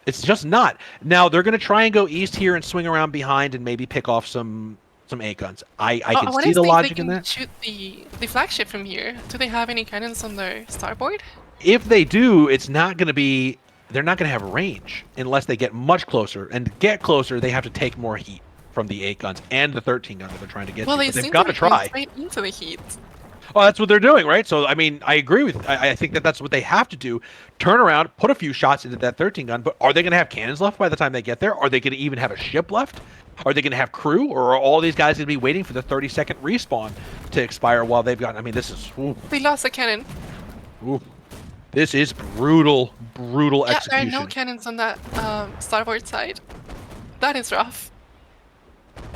It's just not. Now they're going to try and go east here and swing around behind and maybe pick off some 8 guns. I can see the logic in that. Shoot the flagship from here. Do they have any cannons on their starboard? If they do, it's not going to be. They're not going to have range unless they get much closer. And to get closer, they have to take more heat from the 8 guns and the 13 guns that they're trying to get. Well, to. they've got to try. Right into the heat. Well, that's what they're doing, right? So, I mean, I agree with. I think that's what they have to do. Turn around, put a few shots into that 13 gun. But are they going to have cannons left by the time they get there? Are they going to even have a ship left? Are they going to have crew, or are all these guys going to be waiting for the 30-second respawn to expire while they've got? I mean, this is. Ooh. They lost a cannon. Ooh. This is brutal execution. There are no cannons on that starboard side. That is rough.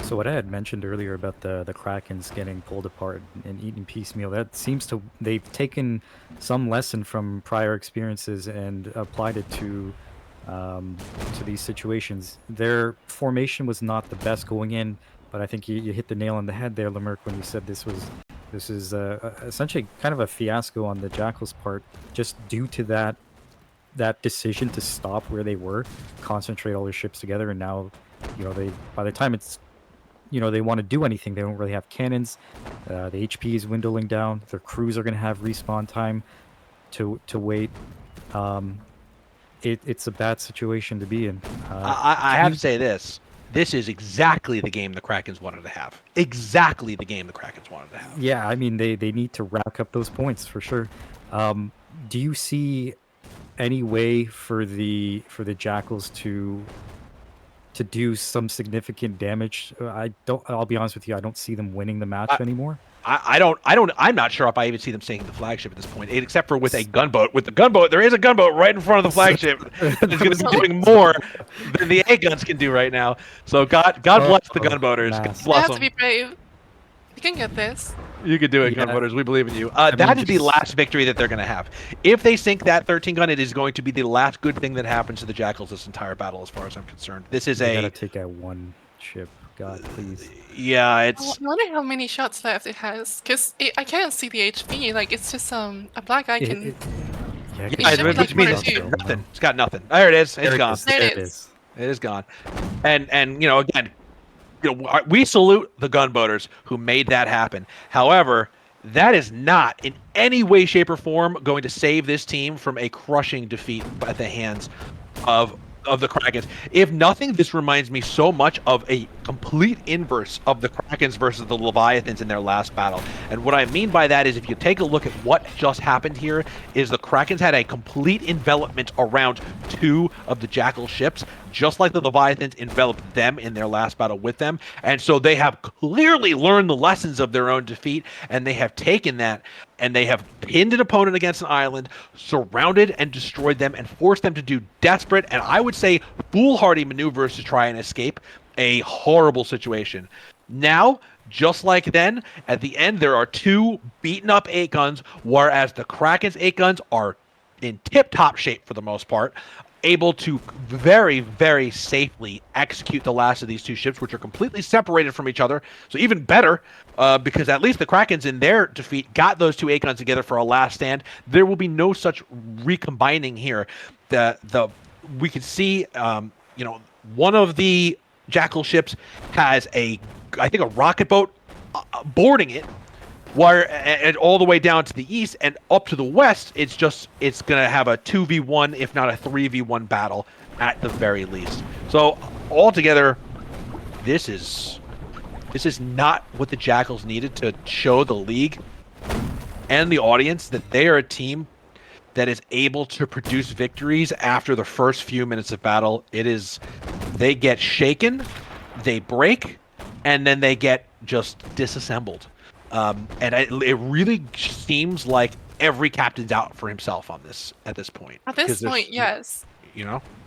So what I had mentioned earlier about the Krakens getting pulled apart and eaten piecemeal, that seems to they've taken some lesson from prior experiences and applied it to these situations. Their formation was not the best going in, but I think you hit the nail on the head there, Lemerk, when you said this is essentially kind of a fiasco on the Jackals' part, just due to that decision to stop where they were, concentrate all their ships together, and now, by the time it's, they want to do anything, they don't really have cannons. The HP is dwindling down. Their crews are going to have respawn time to wait. It's a bad situation to be in. I have to say this. This is exactly the game the Krakens wanted to have. Exactly the game the Krakens wanted to have. Yeah, I mean, they need to rack up those points for sure. Do you see any way for the Jackals to do some significant damage? I'll be honest with you, I don't see them winning the match anymore. I'm not sure if I even see them sinking the flagship at this point, except for with a gunboat. With the gunboat, there is a gunboat right in front of the flagship that's going to be doing more than the 8 guns can do right now. So God bless the gunboaters. God bless You have them. to be brave. You can get this. You can do it, Yeah. gunboaters. We believe in you. That is the last victory that they're going to have. If they sink that 13 gun, it is going to be the last good thing that happens to the Jackals this entire battle, as far as I'm concerned. This is They gotta take out one ship. God, please. Yeah, it's. I wonder how many shots left it has, because I can't see the HP. Like, it's just a black icon. Yeah, should be which like means one or two. nothing. It's got nothing. There it is. It's gone. There it is. It is gone. And again, we salute the gunboaters who made that happen. However, that is not in any way, shape, or form going to save this team from a crushing defeat at the hands of the Krakens. If nothing, this reminds me so much of a complete inverse of the Krakens versus the Leviathans in their last battle. And what I mean by that is, if you take a look at what just happened here, is the Krakens had a complete envelopment around 2 of the Jackal ships, just like the Leviathans enveloped them in their last battle with them. And so they have clearly learned the lessons of their own defeat, and they have taken that and they have pinned an opponent against an island, surrounded and destroyed them, and forced them to do desperate and I would say foolhardy maneuvers to try and escape a horrible situation. Now, just like then, at the end, there are 2 beaten up 8 guns, whereas the Kraken's 8 guns are in tip-top shape for the most part, able to very, very safely execute the last of these 2 ships, which are completely separated from each other. So even better, because at least the Krakens in their defeat got those 2 8 guns together for a last stand. There will be no such recombining here. We can see, one of the Jackal ships has I think a rocket boat boarding it, and all the way down to the east and up to the west, it's gonna have a 2v1, if not a 3v1 battle at the very least. So altogether, this is not what the Jackals needed to show the league and the audience that they are a team that is able to produce victories after the first few minutes of battle. They get shaken, they break, and then they get just disassembled. And it really seems like every captain's out for himself on this at this point. At this point, yes.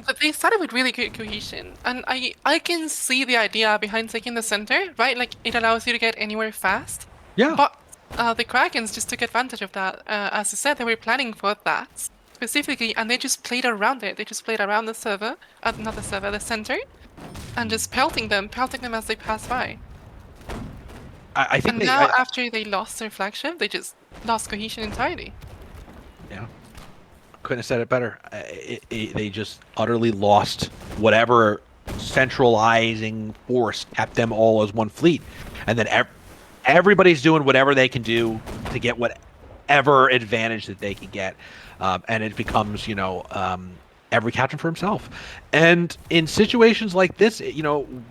But they started with really good cohesion, and I can see the idea behind taking the center, right? Like, it allows you to get anywhere fast. Yeah. But the Krakens just took advantage of that. As I said, they were planning for that specifically, and they just played around it. They just played around the server, not the server, the center, and just pelting them as they pass by. I think And now, after they lost their flagship, they just lost cohesion entirely. Yeah. Couldn't have said it better. They just utterly lost whatever centralizing force kept them all as one fleet. And then everybody's doing whatever they can do to get whatever advantage that they can get. And it becomes, every captain for himself. And in situations like this,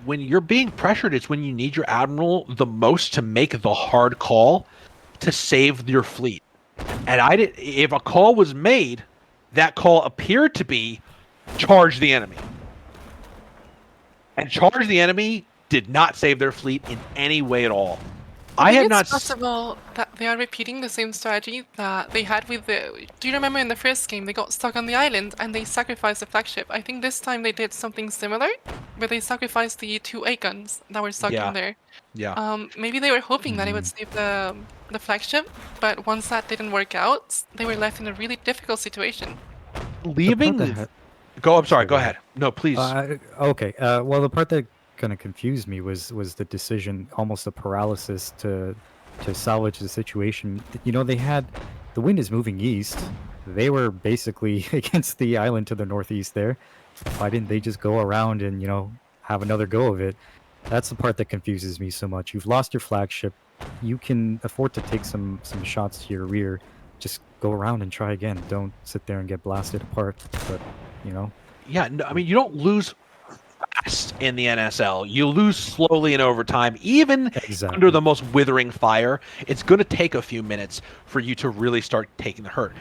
when you're being pressured, it's when you need your admiral the most to make the hard call to save your fleet. And if a call was made, that call appeared to be charge the enemy. And charge the enemy did not save their fleet in any way at all. I have not. It's possible that they are repeating the same strategy that they had with the. Do you remember in the first game they got stuck on the island and they sacrificed the flagship? I think this time they did something similar, where they sacrificed the 2 8 guns that were stuck in there. Yeah. Maybe they were hoping that it would save the flagship, but once that didn't work out, they were left in a really difficult situation. Leaving. I'm sorry. Go ahead. No, please. Okay. Well, the part that kind of confused me was the decision, almost a paralysis to salvage the situation. They had the wind is moving east. They were basically against the island to the northeast there. Why didn't they just go around and have another go of it? That's the part that confuses me so much. You've lost your flagship. You can afford to take some shots to your rear. Just go around and try again. Don't sit there and get blasted apart. But Yeah, no, I mean, you don't lose fast in the NSL. You lose slowly and over time. Even under the most withering fire, it's going to take a few minutes for you to really start taking the hurt.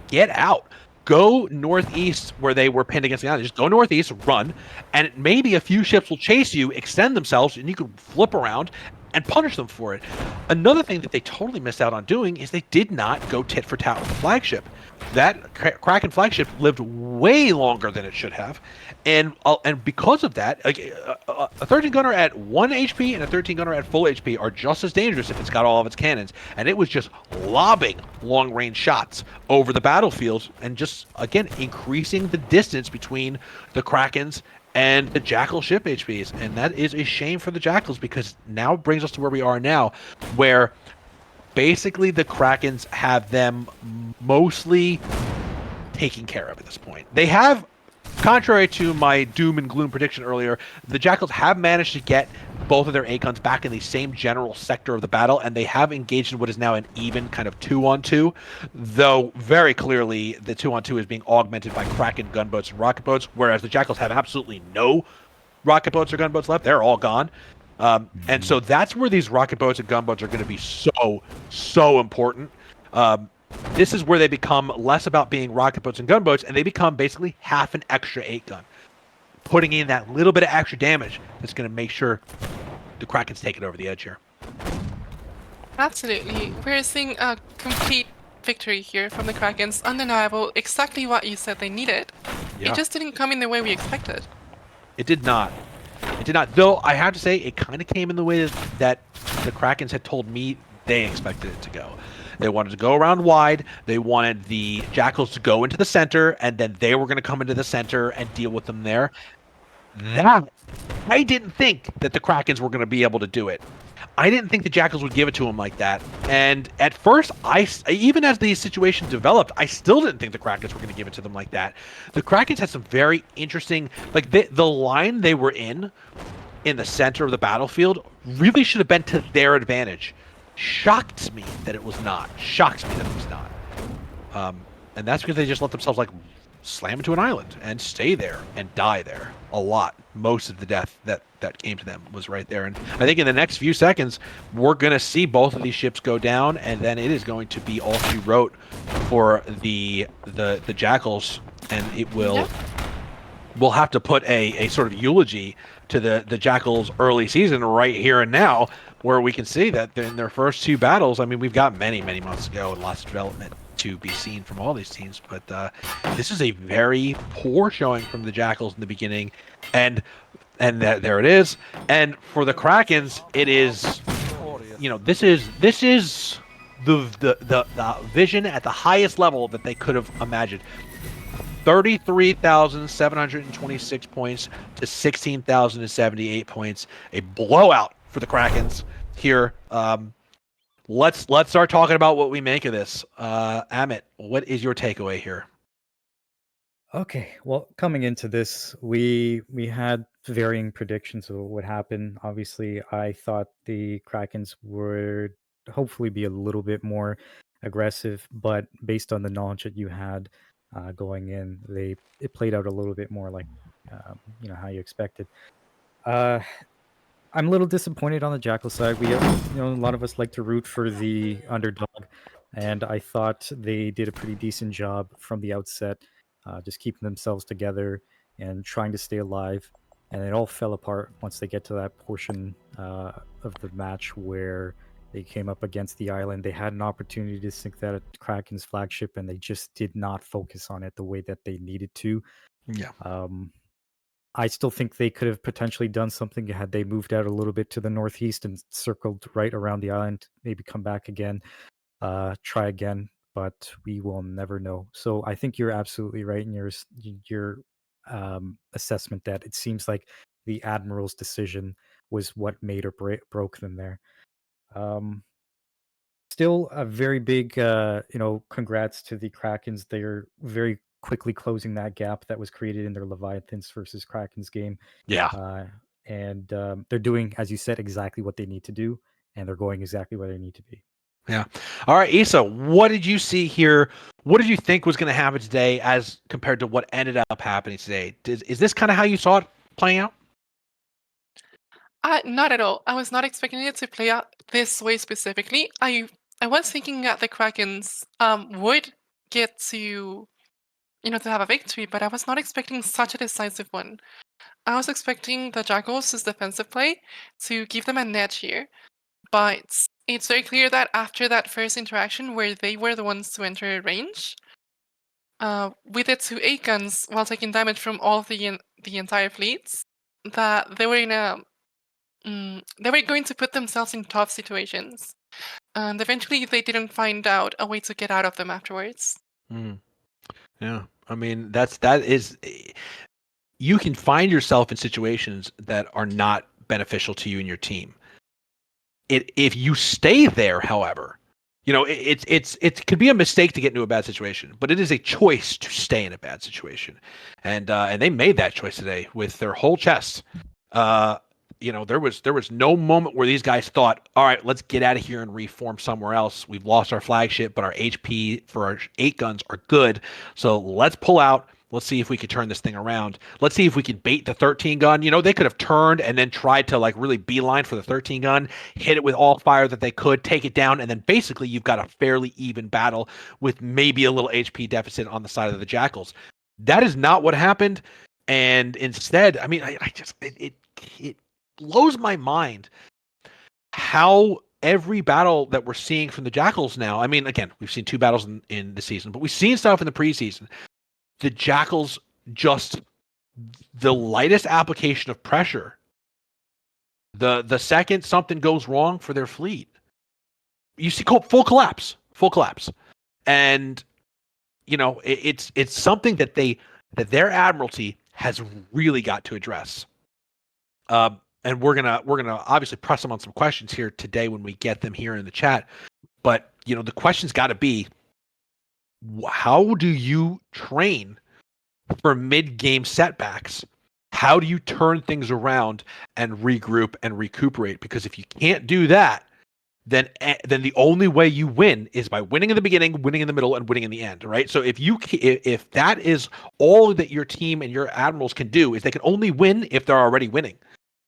Get out. Go northeast where they were pinned against the island. Just go northeast, run, and maybe a few ships will chase you, extend themselves, and you can flip around and punish them for it. Another thing that they totally missed out on doing is they did not go tit for tat with the flagship. That Kraken flagship lived way longer than it should have, and because of that, a 13 gunner at 1 HP and a 13 gunner at full HP are just as dangerous if it's got all of its cannons. And it was just lobbing long range shots over the battlefield and just again increasing the distance between the Krakens and the Jackal ship HPs. And that is a shame for the Jackals, because now it brings us to where we are now, where basically the Krakens have them mostly taken care of at this point. They have, contrary to my doom and gloom prediction earlier, the Jackals have managed to get both of their A-guns back in the same general sector of the battle, and they have engaged in what is now an even kind of 2-on-2, though very clearly the 2-on-2 is being augmented by Kraken gunboats and rocket boats, whereas the Jackals have absolutely no rocket boats or gunboats left. They're all gone. And so that's where these rocket boats and gunboats are going to be so important. This is where they become less about being rocket boats and gunboats, and they become basically half an extra 8-gun, putting in that little bit of extra damage that's going to make sure the Krakens take it over the edge here. Absolutely. We're seeing a complete victory here from the Krakens. Undeniable, exactly what you said they needed. Yeah. It just didn't come in the way we expected. It did not. It did not. Though I have to say, it kind of came in the way that the Krakens had told me they expected it to go. They wanted to go around wide. They wanted the Jackals to go into the center, and then they were going to come into the center and deal with them there. That I didn't think that the Krakens were going to be able to do it. I didn't think the Jackals would give it to him like that. And at first, even as the situation developed, I still didn't think the Krakens were going to give it to them like that. The Krakens had some very interesting, like the line they were in the center of the battlefield really should have been to their advantage. Shocked me that it was not. Shocks me that it was not. And that's because they just let themselves like slam into an island and stay there and die there a lot. Most of the death that came to them was right there. And I think in the next few seconds, we're going to see both of these ships go down, and then it is going to be all she wrote for the Jackals, and it will... Yeah. We'll have to put a sort of eulogy to the Jackals' early season right here and now, where we can see that in their first two battles, I mean, we've got many months ago and lots of development to be seen from all these teams, but this is a very poor showing from the Jackals in the beginning, and there it is. And for the Krakens, it is, this is the vision at the highest level that they could have imagined. 33,726 points to 16,078 points. A blowout for the Krakens here. Let's start talking about what we make of this. Amit, what is your takeaway here? Okay, well, coming into this, we had varying predictions of what would happen. Obviously, I thought the Krakens would hopefully be a little bit more aggressive, but based on the knowledge that you had going in, it played out a little bit more like how you expected. I'm a little disappointed on the Jackal side. We have, a lot of us like to root for the underdog, and I thought they did a pretty decent job from the outset, just keeping themselves together and trying to stay alive. And it all fell apart once they get to that portion of the match where they came up against the island. They had an opportunity to sink that Kraken's flagship, and they just did not focus on it the way that they needed to. Yeah. I still think they could have potentially done something had they moved out a little bit to the northeast and circled right around the island, maybe come back again, try again, but we will never know. So I think you're absolutely right in your assessment that it seems like the Admiral's decision was what made or broke them there. Still a very big, congrats to the Krakens. They're very quickly closing that gap that was created in their Leviathans versus Krakens game. Yeah. And they're doing, as you said, exactly what they need to do, and they're going exactly where they need to be. Yeah. All right, Issa, what did you see here? What did you think was going to happen today as compared to what ended up happening today? Is this kind of how you saw it playing out? Not at all. I was not expecting it to play out this way specifically. I was thinking that the Krakens would get to have a victory, but I was not expecting such a decisive one. I was expecting the Jackals' defensive play to give them an edge here, but it's very clear that after that first interaction where they were the ones to enter range, with the 2 8 guns while taking damage from all of the entire fleets, that they were they were going to put themselves in tough situations, and eventually they didn't find out a way to get out of them afterwards. Yeah, I mean that is, you can find yourself in situations that are not beneficial to you and your team. If you stay there, however, it could be a mistake to get into a bad situation, but it is a choice to stay in a bad situation, and they made that choice today with their whole chest. There was no moment where these guys thought, all right, let's get out of here and reform somewhere else. We've lost our flagship, but our HP for our 8 guns are good, so let's pull out. Let's see if we could turn this thing around. Let's see if we can bait the 13 gun. They could have turned and then tried to like really beeline for the 13 gun, hit it with all fire that they could, take it down, and then basically you've got a fairly even battle with maybe a little HP deficit on the side of the Jackals. That is not what happened, and instead, I mean, I just it blows my mind how every battle that we're seeing from the Jackals now, I mean, again, we've seen 2 battles in the season, but we've seen stuff in the preseason. The Jackals just the lightest application of pressure. The second something goes wrong for their fleet, you see full collapse, and it's something that their admiralty has really got to address. And we're gonna obviously press them on some questions here today when we get them here in the chat. But the question's got to be, how do you train for mid-game setbacks? How do you turn things around and regroup and recuperate? Because if you can't do that, then the only way you win is by winning in the beginning, winning in the middle, and winning in the end, right? So if that is all that your team and your admirals can do, is they can only win if they're already winning.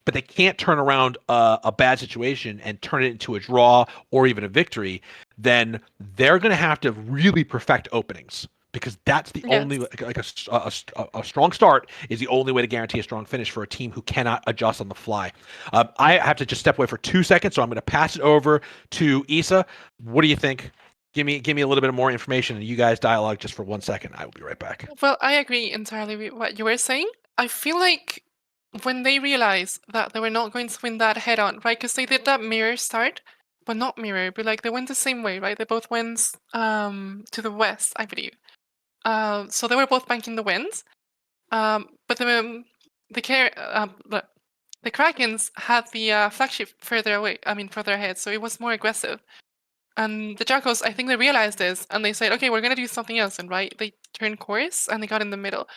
But they can't turn around a bad situation and turn it into a draw or even a victory, then they're going to have to really perfect openings, because that's the only, like a strong start is the only way to guarantee a strong finish for a team who cannot adjust on the fly. I have to just step away for 2 seconds, so I'm going to pass it over to Isa. What do you think? Give me a little bit more information, and you guys dialogue just for 1 second. I will be right back. Well, I agree entirely with what you were saying. I feel like when they realized that they were not going to win that head on, right? Because they did that mirror start, but not mirror, but like they went the same way, right? They both went to the west, I believe. So they were both banking the winds. But the Krakens had the flagship further away. I mean, further ahead, so it was more aggressive. And the Jackals, I think they realized this, and they said, "Okay, we're gonna do something else." And right, they turned course and they got in the middle.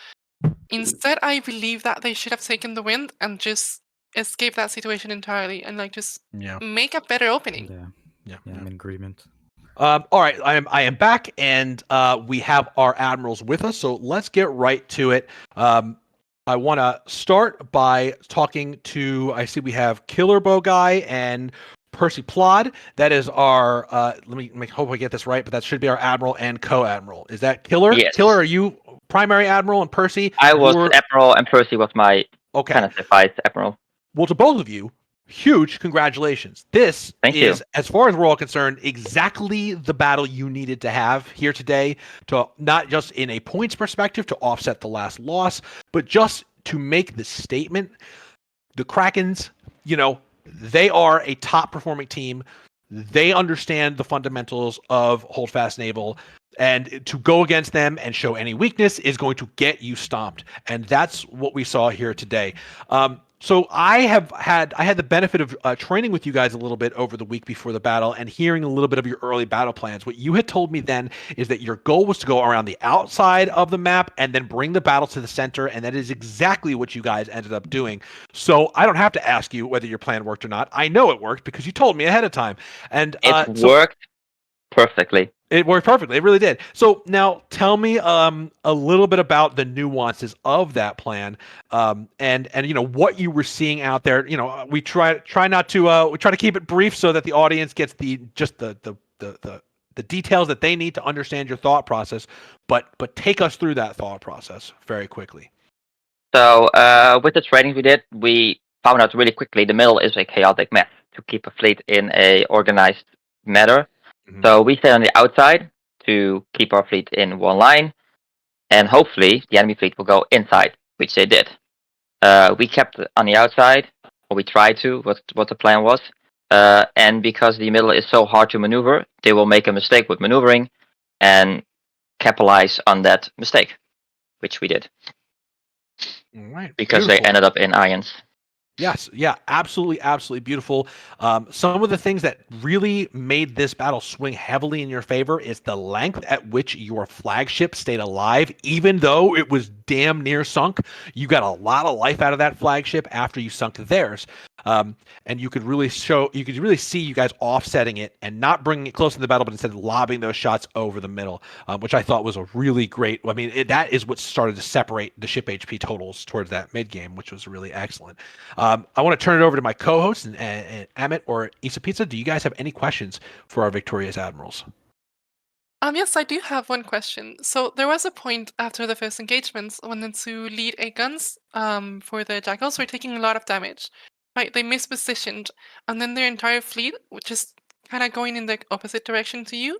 Instead, I believe that they should have taken the wind and just escape that situation entirely, and like just make a better opening. Yeah, I'm in agreement. All right, I am back, and we have our admirals with us. So let's get right to it. I want to start by talking to. I see we have Killer Bow Guy and Percy Plod. That is our. Let me hope I get this right, but that should be our admiral and co-admiral. Is that Killer? Yes. Killer, are you primary admiral, and Percy? I was admiral, and Percy was my kind of vice admiral. Well, to both of you, huge congratulations. This is, as far as we're all concerned, exactly the battle you needed to have here today, to not just in a points perspective to offset the last loss, but just to make the statement. The Krakens, they are a top performing team. They understand the fundamentals of Holdfast Naval, and to go against them and show any weakness is going to get you stomped. And that's what we saw here today. So I had the benefit of training with you guys a little bit over the week before the battle and hearing a little bit of your early battle plans. What you had told me then is that your goal was to go around the outside of the map and then bring the battle to the center, and that is exactly what you guys ended up doing. So I don't have to ask you whether your plan worked or not. I know it worked because you told me ahead of time. And it worked perfectly. It worked perfectly. It really did. So now tell me a little bit about the nuances of that plan, and what you were seeing out there. We try to keep it brief so that the audience gets the details that they need to understand your thought process. But take us through that thought process very quickly. So with the training we did, we found out really quickly the middle is a chaotic map to keep a fleet in a organized manner. So we stay on the outside to keep our fleet in one line, and hopefully the enemy fleet will go inside, which they did. We kept on the outside, or we tried to, what the plan was. And because the middle is so hard to maneuver, they will make a mistake with maneuvering and capitalize on that mistake, which we did. All right. Because Beautiful. They ended up in ions. Yes, yeah, absolutely beautiful. Some of the things that really made this battle swing heavily in your favor is the length at which your flagship stayed alive, even though it was damn near sunk. You got a lot of life out of that flagship after you sunk theirs. And you could really see you guys offsetting it and not bringing it close to the battle, but instead lobbing those shots over the middle, which I thought was a really great. I mean, that is what started to separate the ship HP totals towards that mid game, which was really excellent. I want to turn it over to my co-hosts and Amit or Isa Pizza. Do you guys have any questions for our victorious admirals? Yes, I do have one question. So there was a point after the first engagements when the two lead 8 guns for the Jackals were taking a lot of damage. Right, they mispositioned, and then their entire fleet just kind of going in the opposite direction to you,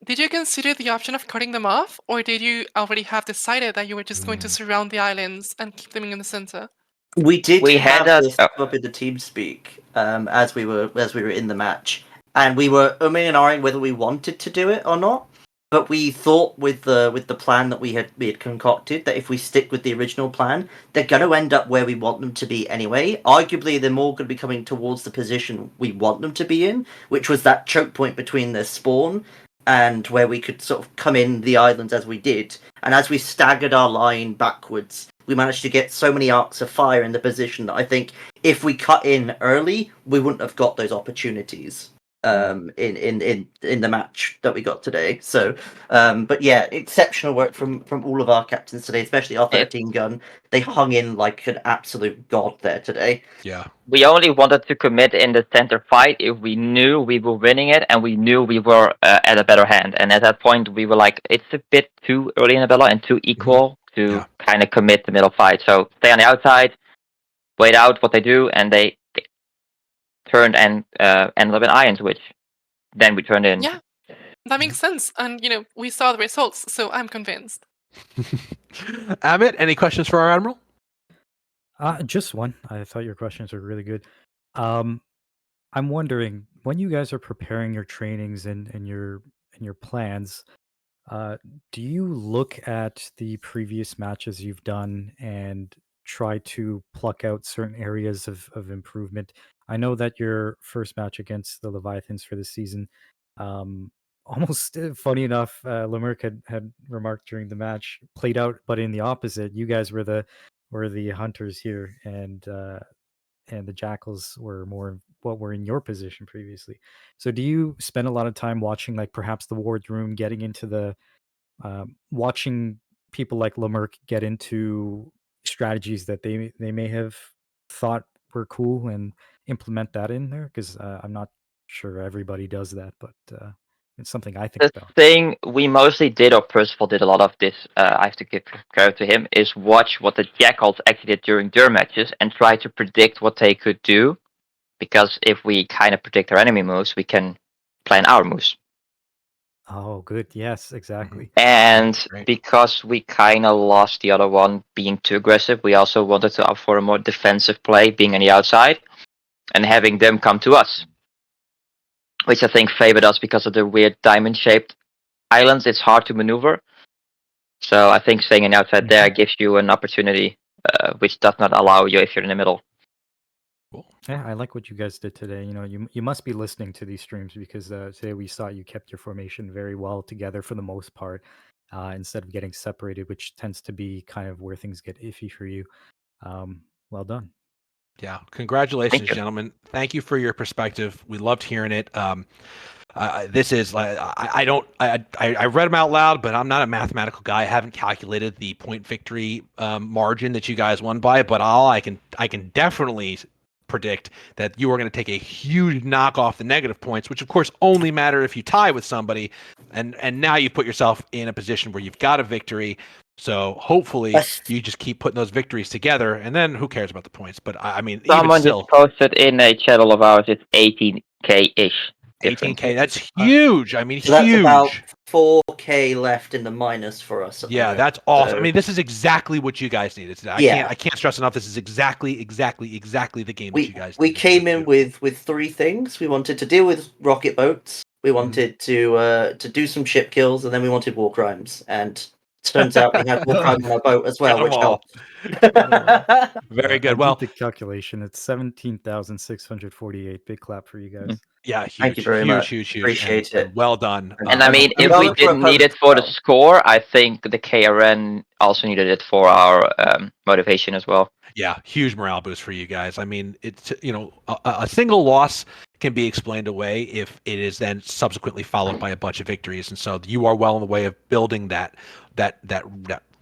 did you consider the option of cutting them off, or did you already have decided that you were just going to surround the islands and keep them in the center? We did We had have a- this come up in the team speak as we were in the match, and we were umming and ahhing whether we wanted to do it or not. But we thought with the plan that we had concocted that if we stick with the original plan, they're going to end up where we want them to be anyway. Arguably, they're more going to be coming towards the position we want them to be in, which was that choke point between their spawn and where we could sort of come in the islands as we did. And as we staggered our line backwards, we managed to get so many arcs of fire in the position that I think if we cut in early, we wouldn't have got those opportunities in the match that we got today. So but yeah, exceptional work from all of our captains today, especially our 13 gun. They hung in like an absolute god there today. Yeah. We only wanted to commit in the center fight if we knew we were winning it and we knew we were at a better hand. And at that point, we were like, it's a bit too early in the battle and too equal to kind of commit the middle fight. So stay on the outside, wait out what they do, and they turned and ended up in irons, which then we turned in. Yeah, that makes sense. And, we saw the results, so I'm convinced. Amit, any questions for our Admiral? Just one. I thought your questions were really good. I'm wondering, when you guys are preparing your trainings and your plans, do you look at the previous matches you've done and try to pluck out certain areas of improvement? I know that your first match against the Leviathans for this season, almost funny enough, Lemerck had remarked during the match, played out, but in the opposite. You guys were the hunters here, and the Jackals were more what were in your position previously. So do you spend a lot of time watching, like, perhaps the wardroom, getting into the watching people like Lemerck get into strategies that they may have thought were cool and implement that in there? Because I'm not sure everybody does that, but it's something I think The about. thing we mostly did, or Percival did a lot of this, I have to give credit to him, is watch what the Jackals actually did during their matches and try to predict what they could do. Because if we kind of predict our enemy moves, we can plan our moves. Oh, good. Yes, exactly. And Great. because we kind of lost the other one being too aggressive, we also wanted to opt for a more defensive play, being on the outside, and having them come to us. Which I think favored us because of the weird diamond-shaped islands. It's hard to maneuver. So I think staying on the outside there gives you an opportunity, which does not allow you if you're in the middle. Cool. Yeah, I like what you guys did today. You must be listening to these streams, because today we saw you kept your formation very well together for the most part, instead of getting separated, which tends to be kind of where things get iffy for you. Well done. Yeah. Congratulations, Thank you. gentlemen. Thank you for your perspective. We loved hearing it. This is I read them out loud, but I'm not a mathematical guy. I haven't calculated the point victory margin that you guys won by, but I can definitely predict that you are going to take a huge knock off the negative points, which of course only matter if you tie with somebody, and now you put yourself in a position where you've got a victory. So hopefully you just keep putting those victories together, and then who cares about the points? But I mean, Someone even still, just posted in a channel of ours, it's 18K-ish. 18K, that's huge. I mean, So that's huge. about 4K left in the minus for us. Yeah, that's awesome. So- I mean, this is exactly what you guys need. I can't stress enough. This is exactly the game that you guys we need to came do. in with three things. We wanted to deal with rocket boats. We wanted to do some ship kills, and then we wanted war crimes. And turns out we had war crime on our boat as well, Got 'em which all. helped. Very I good. did Well, the calculation. It's 17,648. Big clap for you guys. yeah, huge, Thank you very much. huge. Appreciate and it. well done. And I mean, if we didn't need it for the score, I think the KRN also needed it for our motivation as well. Yeah, huge morale boost for you guys. I mean, it's a single loss can be explained away if it is then subsequently followed by a bunch of victories, and so you are well in the way of building that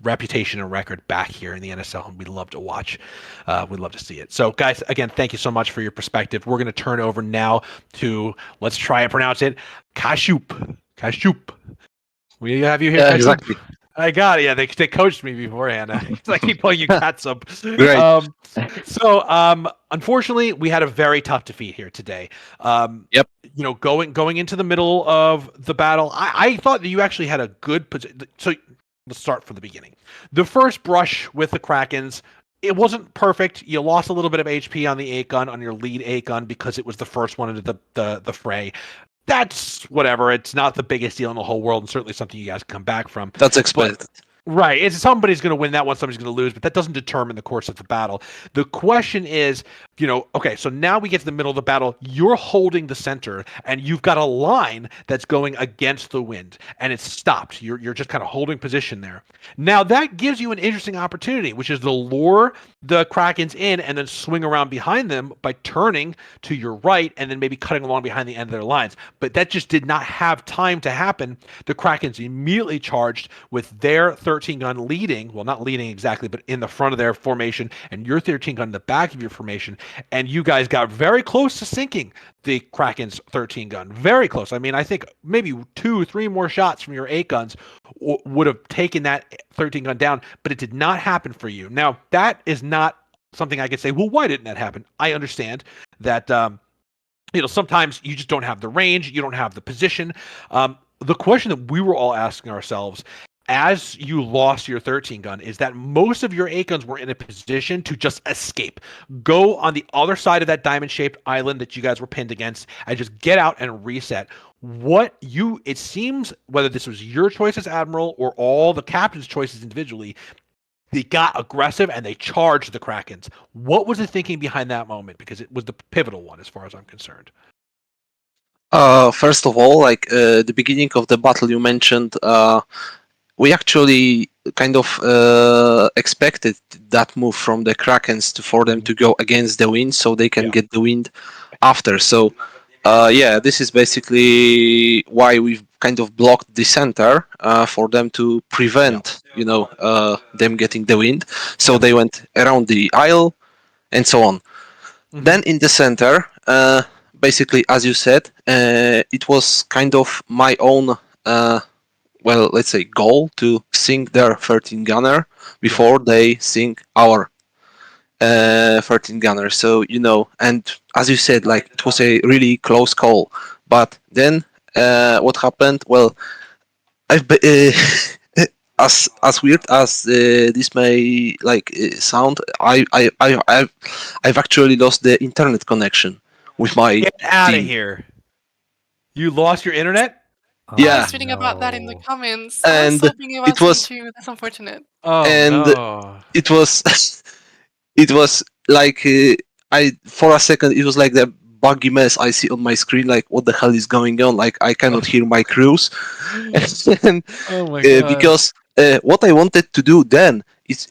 reputation and record back here in the NSL, and we'd love to watch. We'd love to see it. So, guys, again, thank you so much for your perspective. We're going to turn over now to, let's try and pronounce it, Kashup. We have you here, Yeah, Kashup? exactly. I got it. Yeah, they coached me beforehand. I keep calling you catsup. Great. Unfortunately, we had a very tough defeat here today. Yep. Going into the middle of the battle, I thought that you actually had a good position. So let's start from the beginning. The first brush with the Krakens, it wasn't perfect. You lost a little bit of HP on the 8 gun, on your lead 8 gun, because it was the first one into the fray. That's whatever. It's not the biggest deal in the whole world, and certainly something you guys can come back from. That's expected. Right. It's somebody's going to win that one, somebody's going to lose, but that doesn't determine the course of the battle. The question is, okay, so now we get to the middle of the battle. You're holding the center, and you've got a line that's going against the wind, and it's stopped. You're just kind of holding position there. Now that gives you an interesting opportunity, which is to lure the Krakens in and then swing around behind them by turning to your right and then maybe cutting along behind the end of their lines. But that just did not have time to happen. The Krakens immediately charged with their 13 gun leading, well, not leading exactly, but in the front of their formation, and your 13 gun in the back of your formation. And you guys got very close to sinking the Kraken's 13 gun. Very close. I mean, I think maybe 2-3 more shots from your 8 guns would have taken that 13 gun down, but it did not happen for you. Now, that is not something I could say, well, why didn't that happen? I understand that, sometimes you just don't have the range, you don't have the position. The question that we were all asking ourselves as you lost your 13 gun is that most of your 8 guns were in a position to just escape. Go on the other side of that diamond-shaped island that you guys were pinned against and just get out and reset. It seems, whether this was your choice as Admiral or all the captain's choices individually, they got aggressive and they charged the Krakens. What was the thinking behind that moment? Because it was the pivotal one as far as I'm concerned. First of all, the beginning of the battle you mentioned, we actually kind of expected that move from the Krakens for them to go against the wind so they can get the wind after. So, this is basically why we've kind of blocked the center for them to prevent, them getting the wind. So they went around the isle and so on. Mhm. Then in the center, basically, as you said, it was kind of my own let's say goal to sink their 13 gunner before they sink our 13 gunner. So, and as you said, it was a really close call. But then what happened? Well, I've as weird as this may sound, I've actually lost the internet connection with my Get out of team. here. You lost your internet? I Yeah. was reading about that in the comments. I And was hoping it it wasn't was true. That's unfortunate. Oh, And no. it was it was like I for a second it was like the buggy mess I see on my screen, like what the hell is going on, like I cannot hear my crews. And Oh, my God. because what I wanted to do then is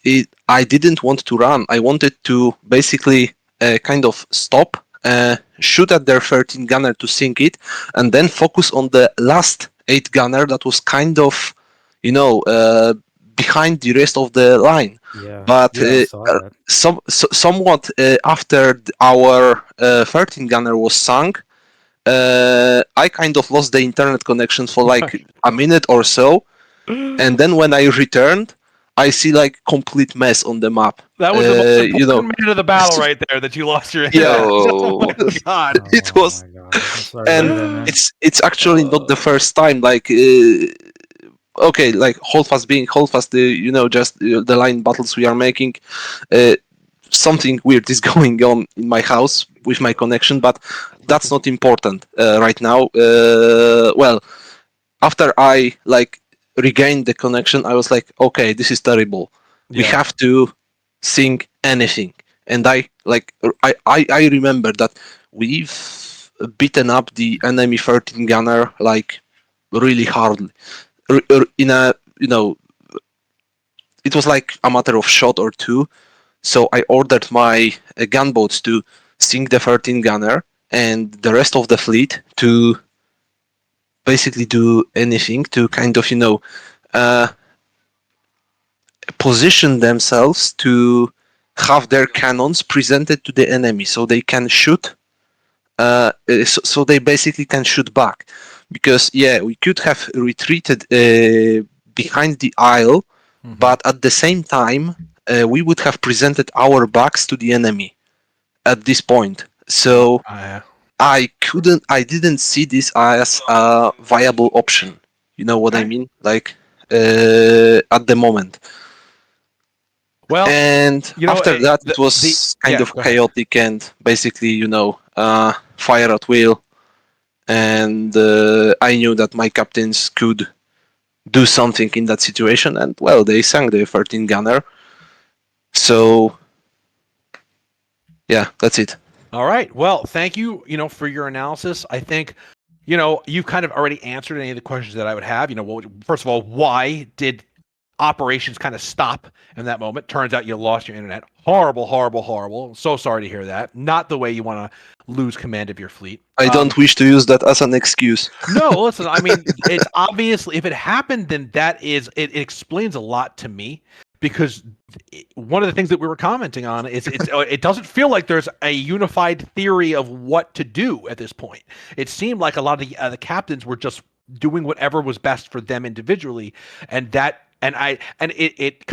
I didn't want to run. I wanted to basically kind of stop, shoot at their 13 gunner to sink it, and then focus on the last 8 gunner that was kind of behind the rest of the line. Yeah, But I saw that. somewhat after our 13 gunner was sunk, I kind of lost the internet connection for like a minute or so, and then when I returned, I see like complete mess on the map. That was the most important minute of the battle right there that you lost your internet. Yeah. Oh, my Oh. God. It Oh was, my god, I'm sorry to and hear that, man. it's actually not the first time. Okay, like Holdfast being Holdfast, just the line battles we are making. Something weird is going on in my house with my connection, but that's not important right now. Well, after I regained the connection, I was like, okay, this is terrible. We Yeah. have to sing anything. And I remember that we've beaten up the enemy 13 gunner like really hard. In a it was like a matter of shot or two. So I ordered my gunboats to sink the 13 gunner and the rest of the fleet to basically do anything to kind of position themselves to have their cannons presented to the enemy so they can shoot. So they basically can shoot back, because we could have retreated behind the aisle, Mhm. but at the same time, we would have presented our backs to the enemy at this point. So I didn't see this as a viable option. You know what I mean? Like at the moment. Well, And after that, it was kind of go ahead. chaotic and basically, fire at will. And I knew that my captains could do something in that situation, and well, they sank the 13 gunner. So, yeah, that's it. All right. Well, thank you, for your analysis. I think, you've kind of already answered any of the questions that I would have. First of all, why did operations kind of stop in that moment? Turns out you lost your internet. Horrible, horrible, horrible. So sorry to hear that. Not the way you want to lose command of your fleet. I don't wish to use that as an excuse. No, listen, I mean, it's obviously, if it happened, then it explains a lot to me, because one of the things that we were commenting on is it doesn't feel like there's a unified theory of what to do at this point. It seemed like a lot of the captains were just doing whatever was best for them individually, and it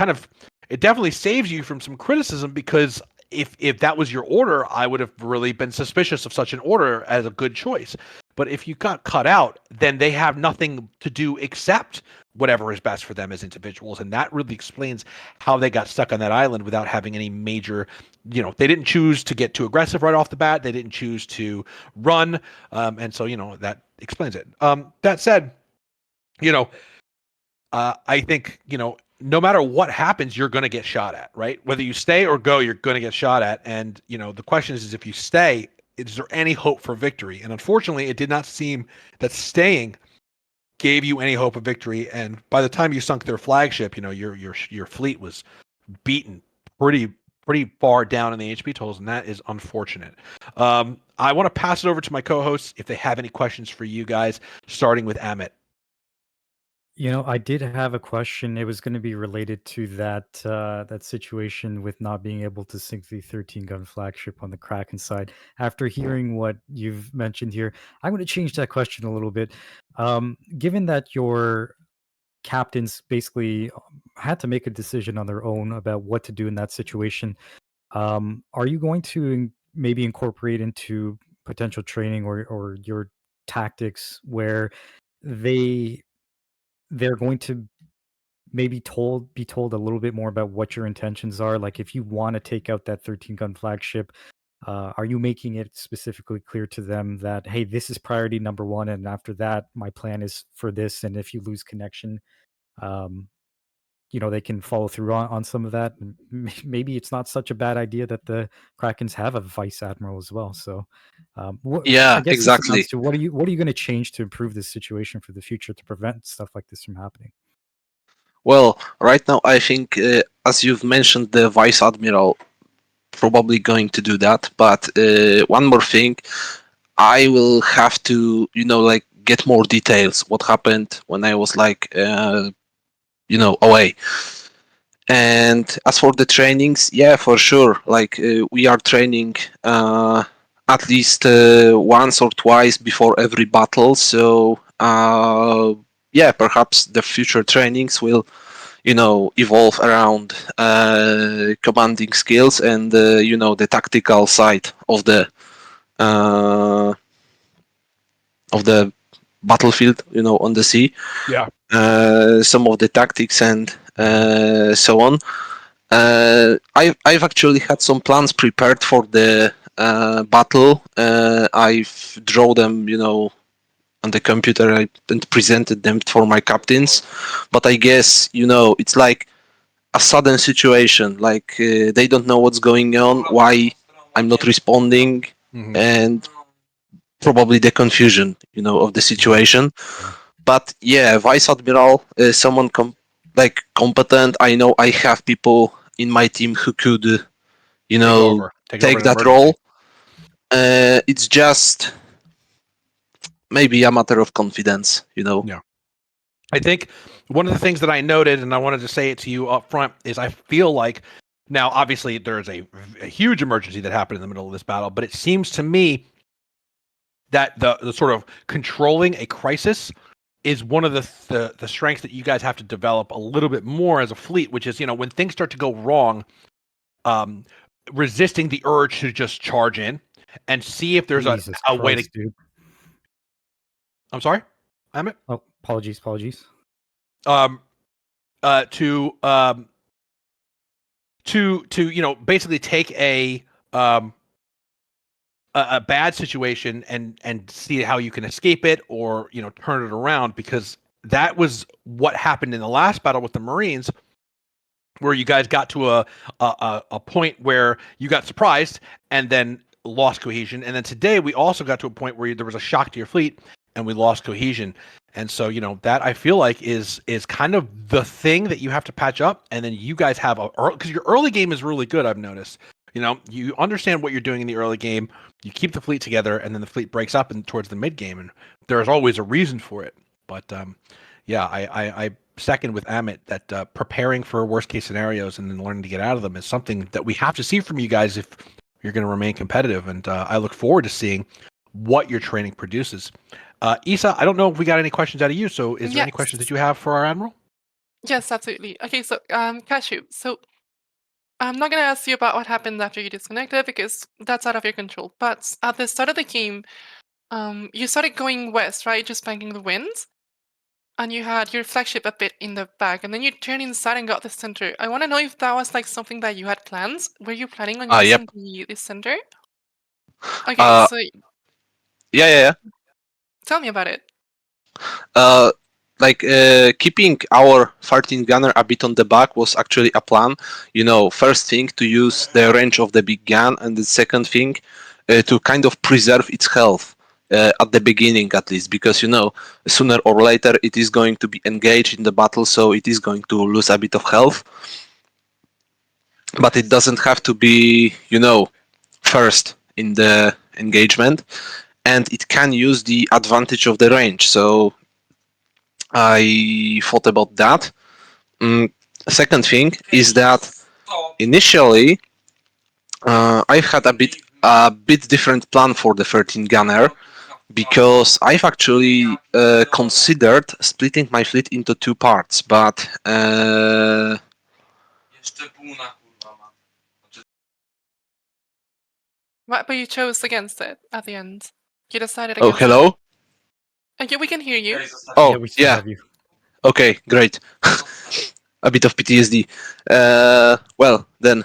definitely saves you from some criticism, because if that was your order, I would have really been suspicious of such an order as a good choice. But if you got cut out, then they have nothing to do except whatever is best for them as individuals. And that really explains how they got stuck on that island without having any major, they didn't choose to get too aggressive right off the bat. They didn't choose to run. And so, that explains it. That said, I think, no matter what happens, you're going to get shot at, right? Whether you stay or go, you're going to get shot at. And, the question is if you stay, is there any hope for victory? And unfortunately, it did not seem that staying gave you any hope of victory. And by the time you sunk their flagship, your fleet was beaten pretty far down in the HP totals, and that is unfortunate. I want to pass it over to my co-hosts if they have any questions for you guys, starting with Amit. I did have a question. It was going to be related to that situation with not being able to sink the 13 gun flagship on the Kraken side. After hearing what you've mentioned here, I'm going to change that question a little bit. Given that your captains basically had to make a decision on their own about what to do in that situation, are you going to maybe incorporate into potential training or your tactics where they're going to maybe be told a little bit more about what your intentions are? Like, if you want to take out that 13 gun flagship, are you making it specifically clear to them that, hey, this is priority number one, and after that my plan is for this, and if you lose connection, um, they can follow through on some of that? Maybe it's not such a bad idea that the Krakens have a vice admiral as well. So I Yeah, guess this exactly. amounts to, what are you going to change to improve this situation for the future to prevent stuff like this from happening? Well, right now, I think, as you've mentioned, the Vice Admiral probably going to do that. But one more thing, I will have to, get more details. What happened when I was away. And as for the trainings, yeah, for sure. We are training at least once or twice before every battle. So yeah, perhaps the future trainings will evolve around commanding skills and the tactical side uh, of the battlefield, on the sea. Yeah. Some of the tactics and so on. I've actually had some plans prepared for the battle. I've drawn them, on the computer and presented them for my captains. But I guess it's like a sudden situation. They don't know what's going on, why I'm not responding, and probably the confusion, of the situation. But yeah, vice admiral, someone competent. I know I have people in my team who could, take that role. It's just maybe a matter of confidence, Yeah. I think one of the things that I noted, and I wanted to say it to you up front, is I feel like now, obviously, there's a huge emergency that happened in the middle of this battle, but it seems to me that the sort of controlling a crisis is one of the strengths that you guys have to develop a little bit more as a fleet, which is, when things start to go wrong, resisting the urge to just charge in and see if there's Jesus a way to. Christ, dude. I'm sorry, Emmett. Oh, apologies. To basically take a bad situation and see how you can escape it or turn it around, because that was what happened in the last battle with the Marines, where you guys got to a point where you got surprised and then lost cohesion, and then today we also got to a point where there was a shock to your fleet and we lost cohesion. And so that I feel like is kind of the thing that you have to patch up. And then you guys have because your early game is really good. I've noticed. You understand what you're doing in the early game. You keep the fleet together, and then the fleet breaks up towards the mid game, and there's always a reason for it. But yeah, I second with Amit that preparing for worst case scenarios and then learning to get out of them is something that we have to see from you guys if you're going to remain competitive. And I look forward to seeing what your training produces. Isa, I don't know if we got any questions out of you. So is there any questions that you have for our Admiral? Yes, absolutely. Okay, so Cashew, so I'm not going to ask you about what happened after you disconnected because that's out of your control. But at the start of the game, you started going west, right? Just banking the winds. And you had your flagship a bit in the back, and then you turned inside and got the center. I want to know if that was like something that you had plans. Were you planning on using the center? Okay, so Yeah. tell me about it. Keeping our 13 gunner a bit on the back was actually a plan. First thing to use the range of the big gun, and the second thing to kind of preserve its health at the beginning, at least, because sooner or later it is going to be engaged in the battle, so it is going to lose a bit of health. But it doesn't have to be first in the engagement, and it can use the advantage of the range. So I thought about that. Second thing is that initially I had a bit different plan for the 13 gunner, because I've actually considered splitting my fleet into two parts, but But you chose against it at the end. You decided against hello. it. Okay, we can hear you. Oh we still yeah. have you. Okay, great. A bit of PTSD. Well, then,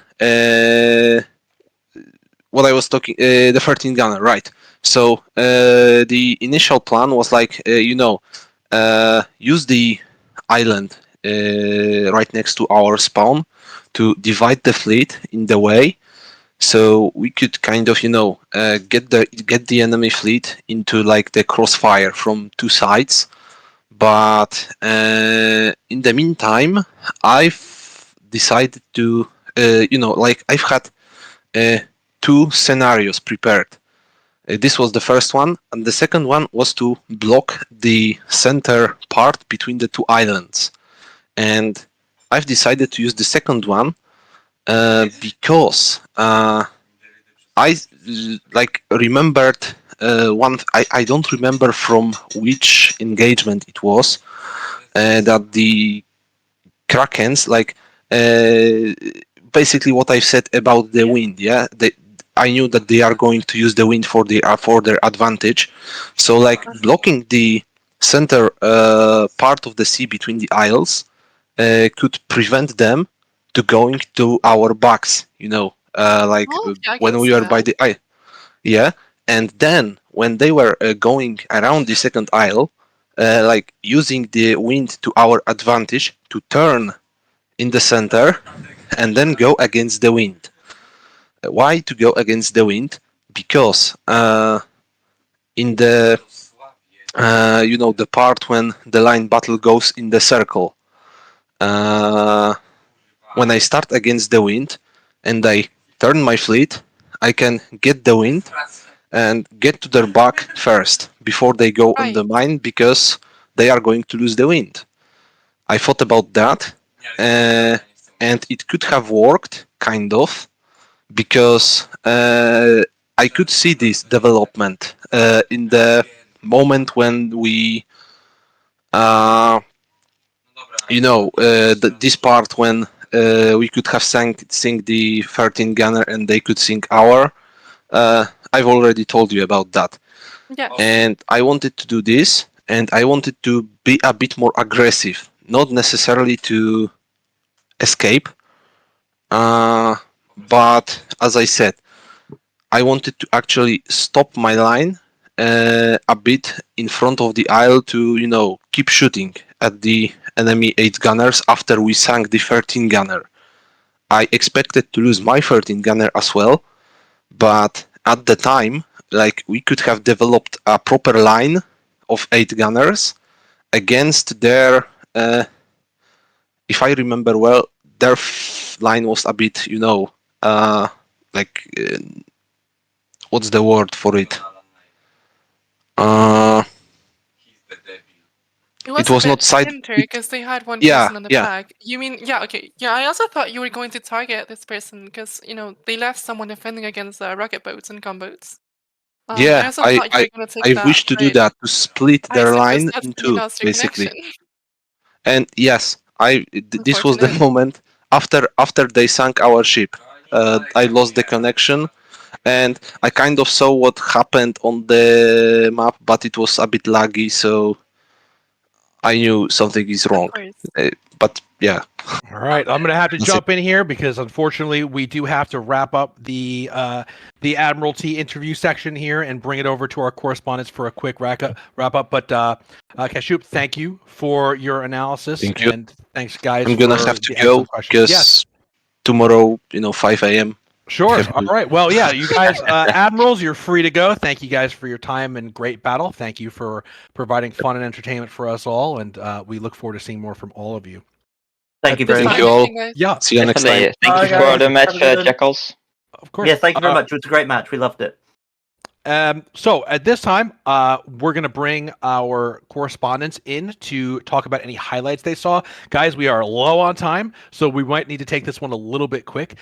what I was talking, the 13 gunner, right? So the initial plan was use the island right next to our spawn to divide the fleet in the way, so we could kind of get the enemy fleet into like the crossfire from two sides. But in the meantime, I've decided to, I've had two scenarios prepared. This was the first one, and the second one was to block the center part between the two islands. And I've decided to use the second one because I remembered one. I don't remember from which engagement it was, that the Krakens, basically what I said about the wind. Yeah, I knew that they are going to use the wind for their advantage. So blocking the center part of the sea between the isles could prevent them to going to our backs. Oh, yeah, I When can we see were by that. the eye. Yeah, and then when they were going around the second isle, using the wind to our advantage to turn in the center and then go against the wind. Why to go against the wind? Because in the the part when the line battle goes in the circle, when I start against the wind and I turn my fleet, I can get the wind and get to their back first before they go on the Right. mine, because they are going to lose the wind. I thought about that, and it could have worked, kind of, because I could see this development in the moment when we Uh, this part when we could have sink the 13 gunner and they could sink our. I've already told you about that. Yes. And I wanted to do this, and I wanted to be a bit more aggressive, not necessarily to escape, but as I said, I wanted to actually stop my line a bit in front of the aisle to, keep shooting at the enemy 8 gunners after we sank the 13 gunner. I expected to lose my 13 gunner as well, but at the time, like, we could have developed a proper line of 8 gunners against their, if I remember well, their line was a bit, like, what's the word for it? It was It a was not bit side. hinter because they had one Yeah, person on the yeah, back. You mean, yeah, okay. Yeah, I also thought you were going to target this person because, they left someone defending against rocket boats and gunboats. I yeah. also I, thought you I, were going to take I that, wish to do but that to split I their suppose line that's in when you two, lost your basically. connection. And yes, this was the Unfortunate. moment after they sank our ship. I lost the connection, and I kind of saw what happened on the map, but it was a bit laggy, so I knew something is Of wrong. course. But yeah, All right, I'm going to have to That's jump in here because unfortunately we do have to wrap up the Admiralty interview section here and bring it over to our correspondents for a quick wrap up. But Kashup, thank you for your analysis, Thank you. and thanks guys I'm for gonna have to the go excellent questions. because Yes, tomorrow, 5 a.m. sure. have All to- right. Well, yeah, you guys, admirals, you're free to go. Thank you guys for your time and great battle. Thank you for providing fun and entertainment for us all, and we look forward to seeing more from all of you. Thank you At this very Thank much. you all. Fine, guys. Yeah, See you next time. Definitely. Thank Bye, you for guys. the Have match, a good one. Jackals. of course. Yeah, thank you very much. It was a great match. We loved it. So at this time, we're going to bring our correspondents in to talk about any highlights they saw. Guys, we are low on time, so we might need to take this one a little bit quick.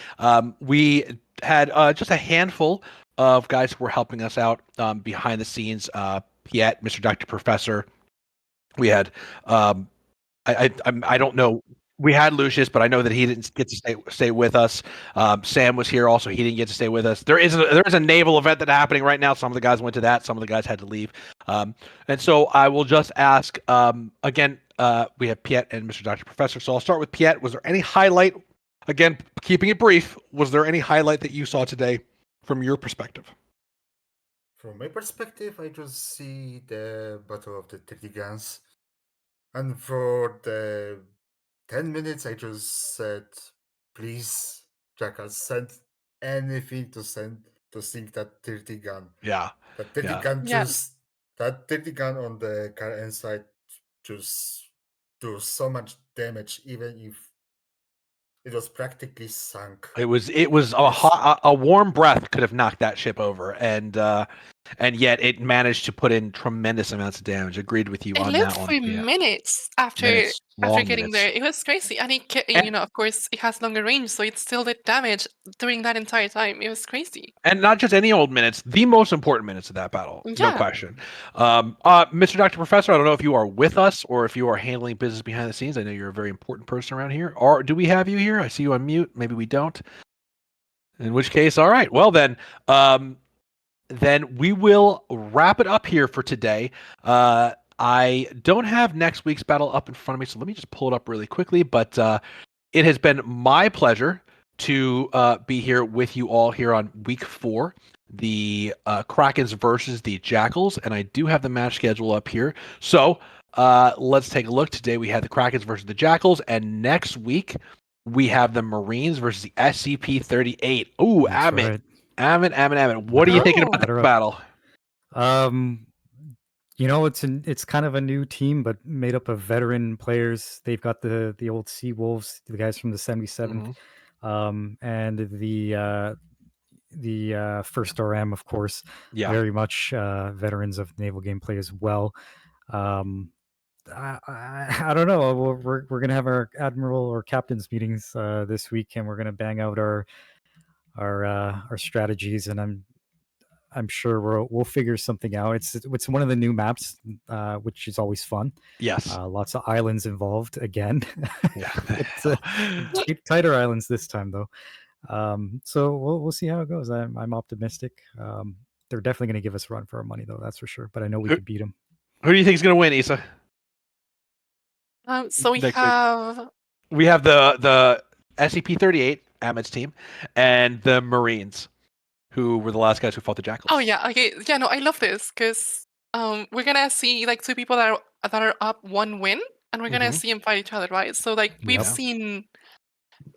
We had just a handful of guys who were helping us out behind the scenes. Piet, Mr. Dr. Professor. We had I don't know. We had Lucius, but I know that he didn't get to stay with us. Sam was here also. He didn't get to stay with us. There is a naval event that's happening right now. Some of the guys went to that. Some of the guys had to leave. And so I will just ask again. We have Piet and Mr. Dr. Professor. So I'll start with Piet. Was there any highlight? Again, keeping it brief. Was there any highlight that you saw today from your perspective? From my perspective, I just see the Battle of the 30 Guns. And for the 10 minutes, I just said, please, Jackals, send anything to sink that 30 gun. Yeah. That 30 Yeah. gun Yeah. that 30 gun on the car inside just do so much damage, even if it was practically sunk. It was Yes. a warm breath could have knocked that ship over, and yet it managed to put in tremendous amounts of damage. Agreed with you It on lived that one. for Yeah. minutes after Minutes, long getting minutes. there. It was crazy, and And- of course, it has longer range, so it still did damage during that entire time. It was crazy. And not just any old minutes, the most important minutes of that battle, no Yeah. question. Mr. Dr. Professor, I don't know if you are with us or if you are handling business behind the scenes. I know you're a very important person around here. Or do we have you here? I see you on mute. Maybe we don't. In which case, all right. Well then we will wrap it up here for today. I don't have next week's battle up in front of me, so let me just pull it up really quickly. But it has been my pleasure to be here with you all here on week 4, the Krakens versus the Jackals, and I do have the match schedule up here. So let's take a look. Today we had the Krakens versus the Jackals, and next week we have the Marines versus the SCP-38. Ooh, That's Amit. right. Amit. What are you thinking about Oh. this battle? It's kind of a new team, but made up of veteran players. They've got the old Sea Wolves, the guys from the 77th, and the first RM, of course. Yeah. Very much veterans of naval gameplay as well. I don't know. We're gonna have our admiral or captains meetings this week, and we're gonna bang out our strategies. And I'm sure we'll figure something out. It's one of the new maps, which is always fun. Yes. Lots of islands involved again. Yeah. Tighter islands this time though. So we'll see how it goes. I'm optimistic. They're definitely going to give us a run for our money though, that's for sure. But I know we could beat them. Who do you think is going to win, Issa? So we Next week. have We have the SCP-38 Amit's team and the Marines, who were the last guys who fought the Jackals. Oh yeah, okay, yeah. No, I love this because we're gonna see like two people that are up one win, and we're gonna Mhm. see them fight each other, right? So like we've Yep. seen,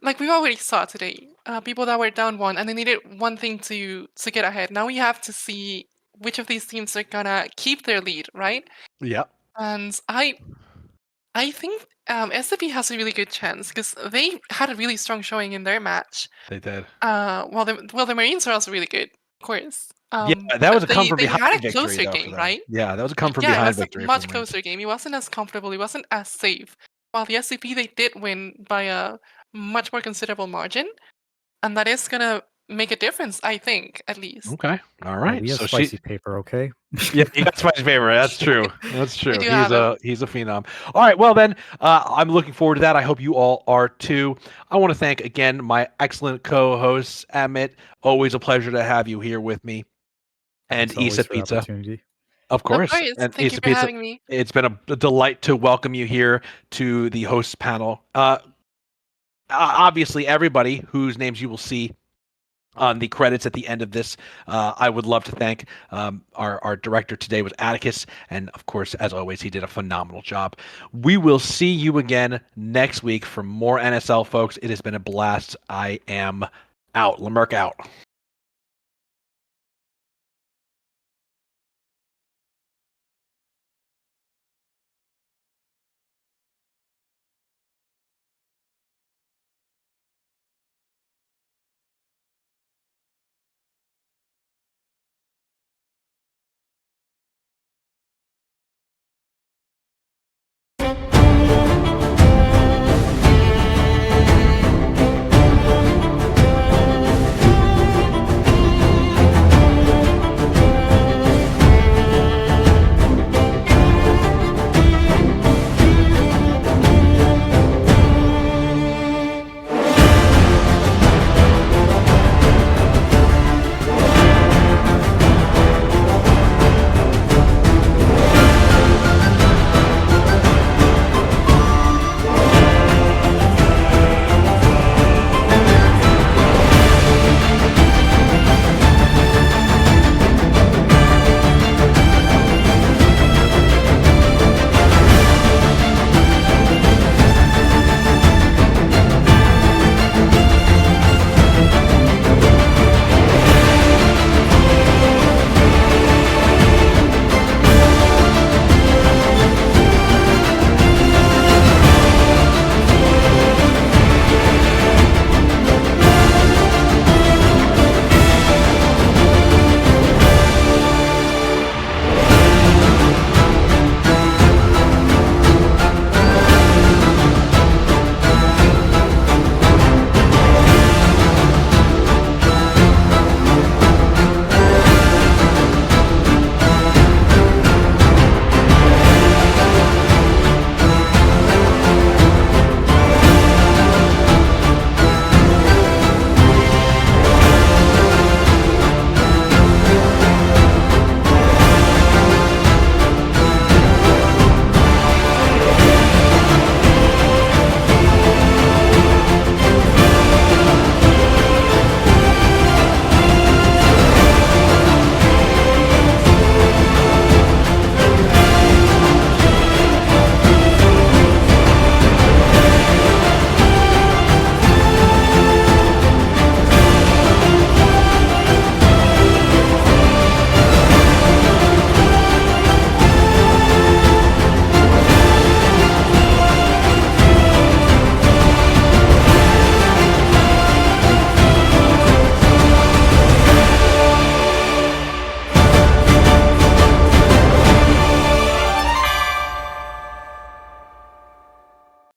like we already saw today, people that were down one and they needed one thing to get ahead. Now we have to see which of these teams are gonna keep their lead, right? Yep. And I think SCP has a really good chance because they had a really strong showing in their match. They did. Well, the Marines are also really good, of course. Yeah, that was a but come from they behind had a victory, closer though, for game, them. right? Yeah, that was a come from Yeah, it behind was a victory. much for the Marines. closer game. It wasn't as comfortable. It wasn't as safe. While the SCP, they did win by a much more considerable margin, and that is gonna make a difference, I think, at least. Okay. All Yeah, right. we have So spicy paper, okay? yeah, you got Spicy Favorite. That's true. That's true. do have him. He's a phenom. All right. Well then, I'm looking forward to that. I hope you all are too. I want to thank again my excellent co-hosts, Amit. Always a pleasure to have you here with me, and Thanks always Issa for the Pizza, opportunity. of course, and Thank you Issa for Pizza. having me. It's been a delight to welcome you here to the hosts panel. Obviously, everybody whose names you will see on the credits at the end of this, I would love to thank our director today was Atticus, and of course, as always, he did a phenomenal job. We will see you again next week for more NSL, folks. It has been a blast. I am out. Lemerk out.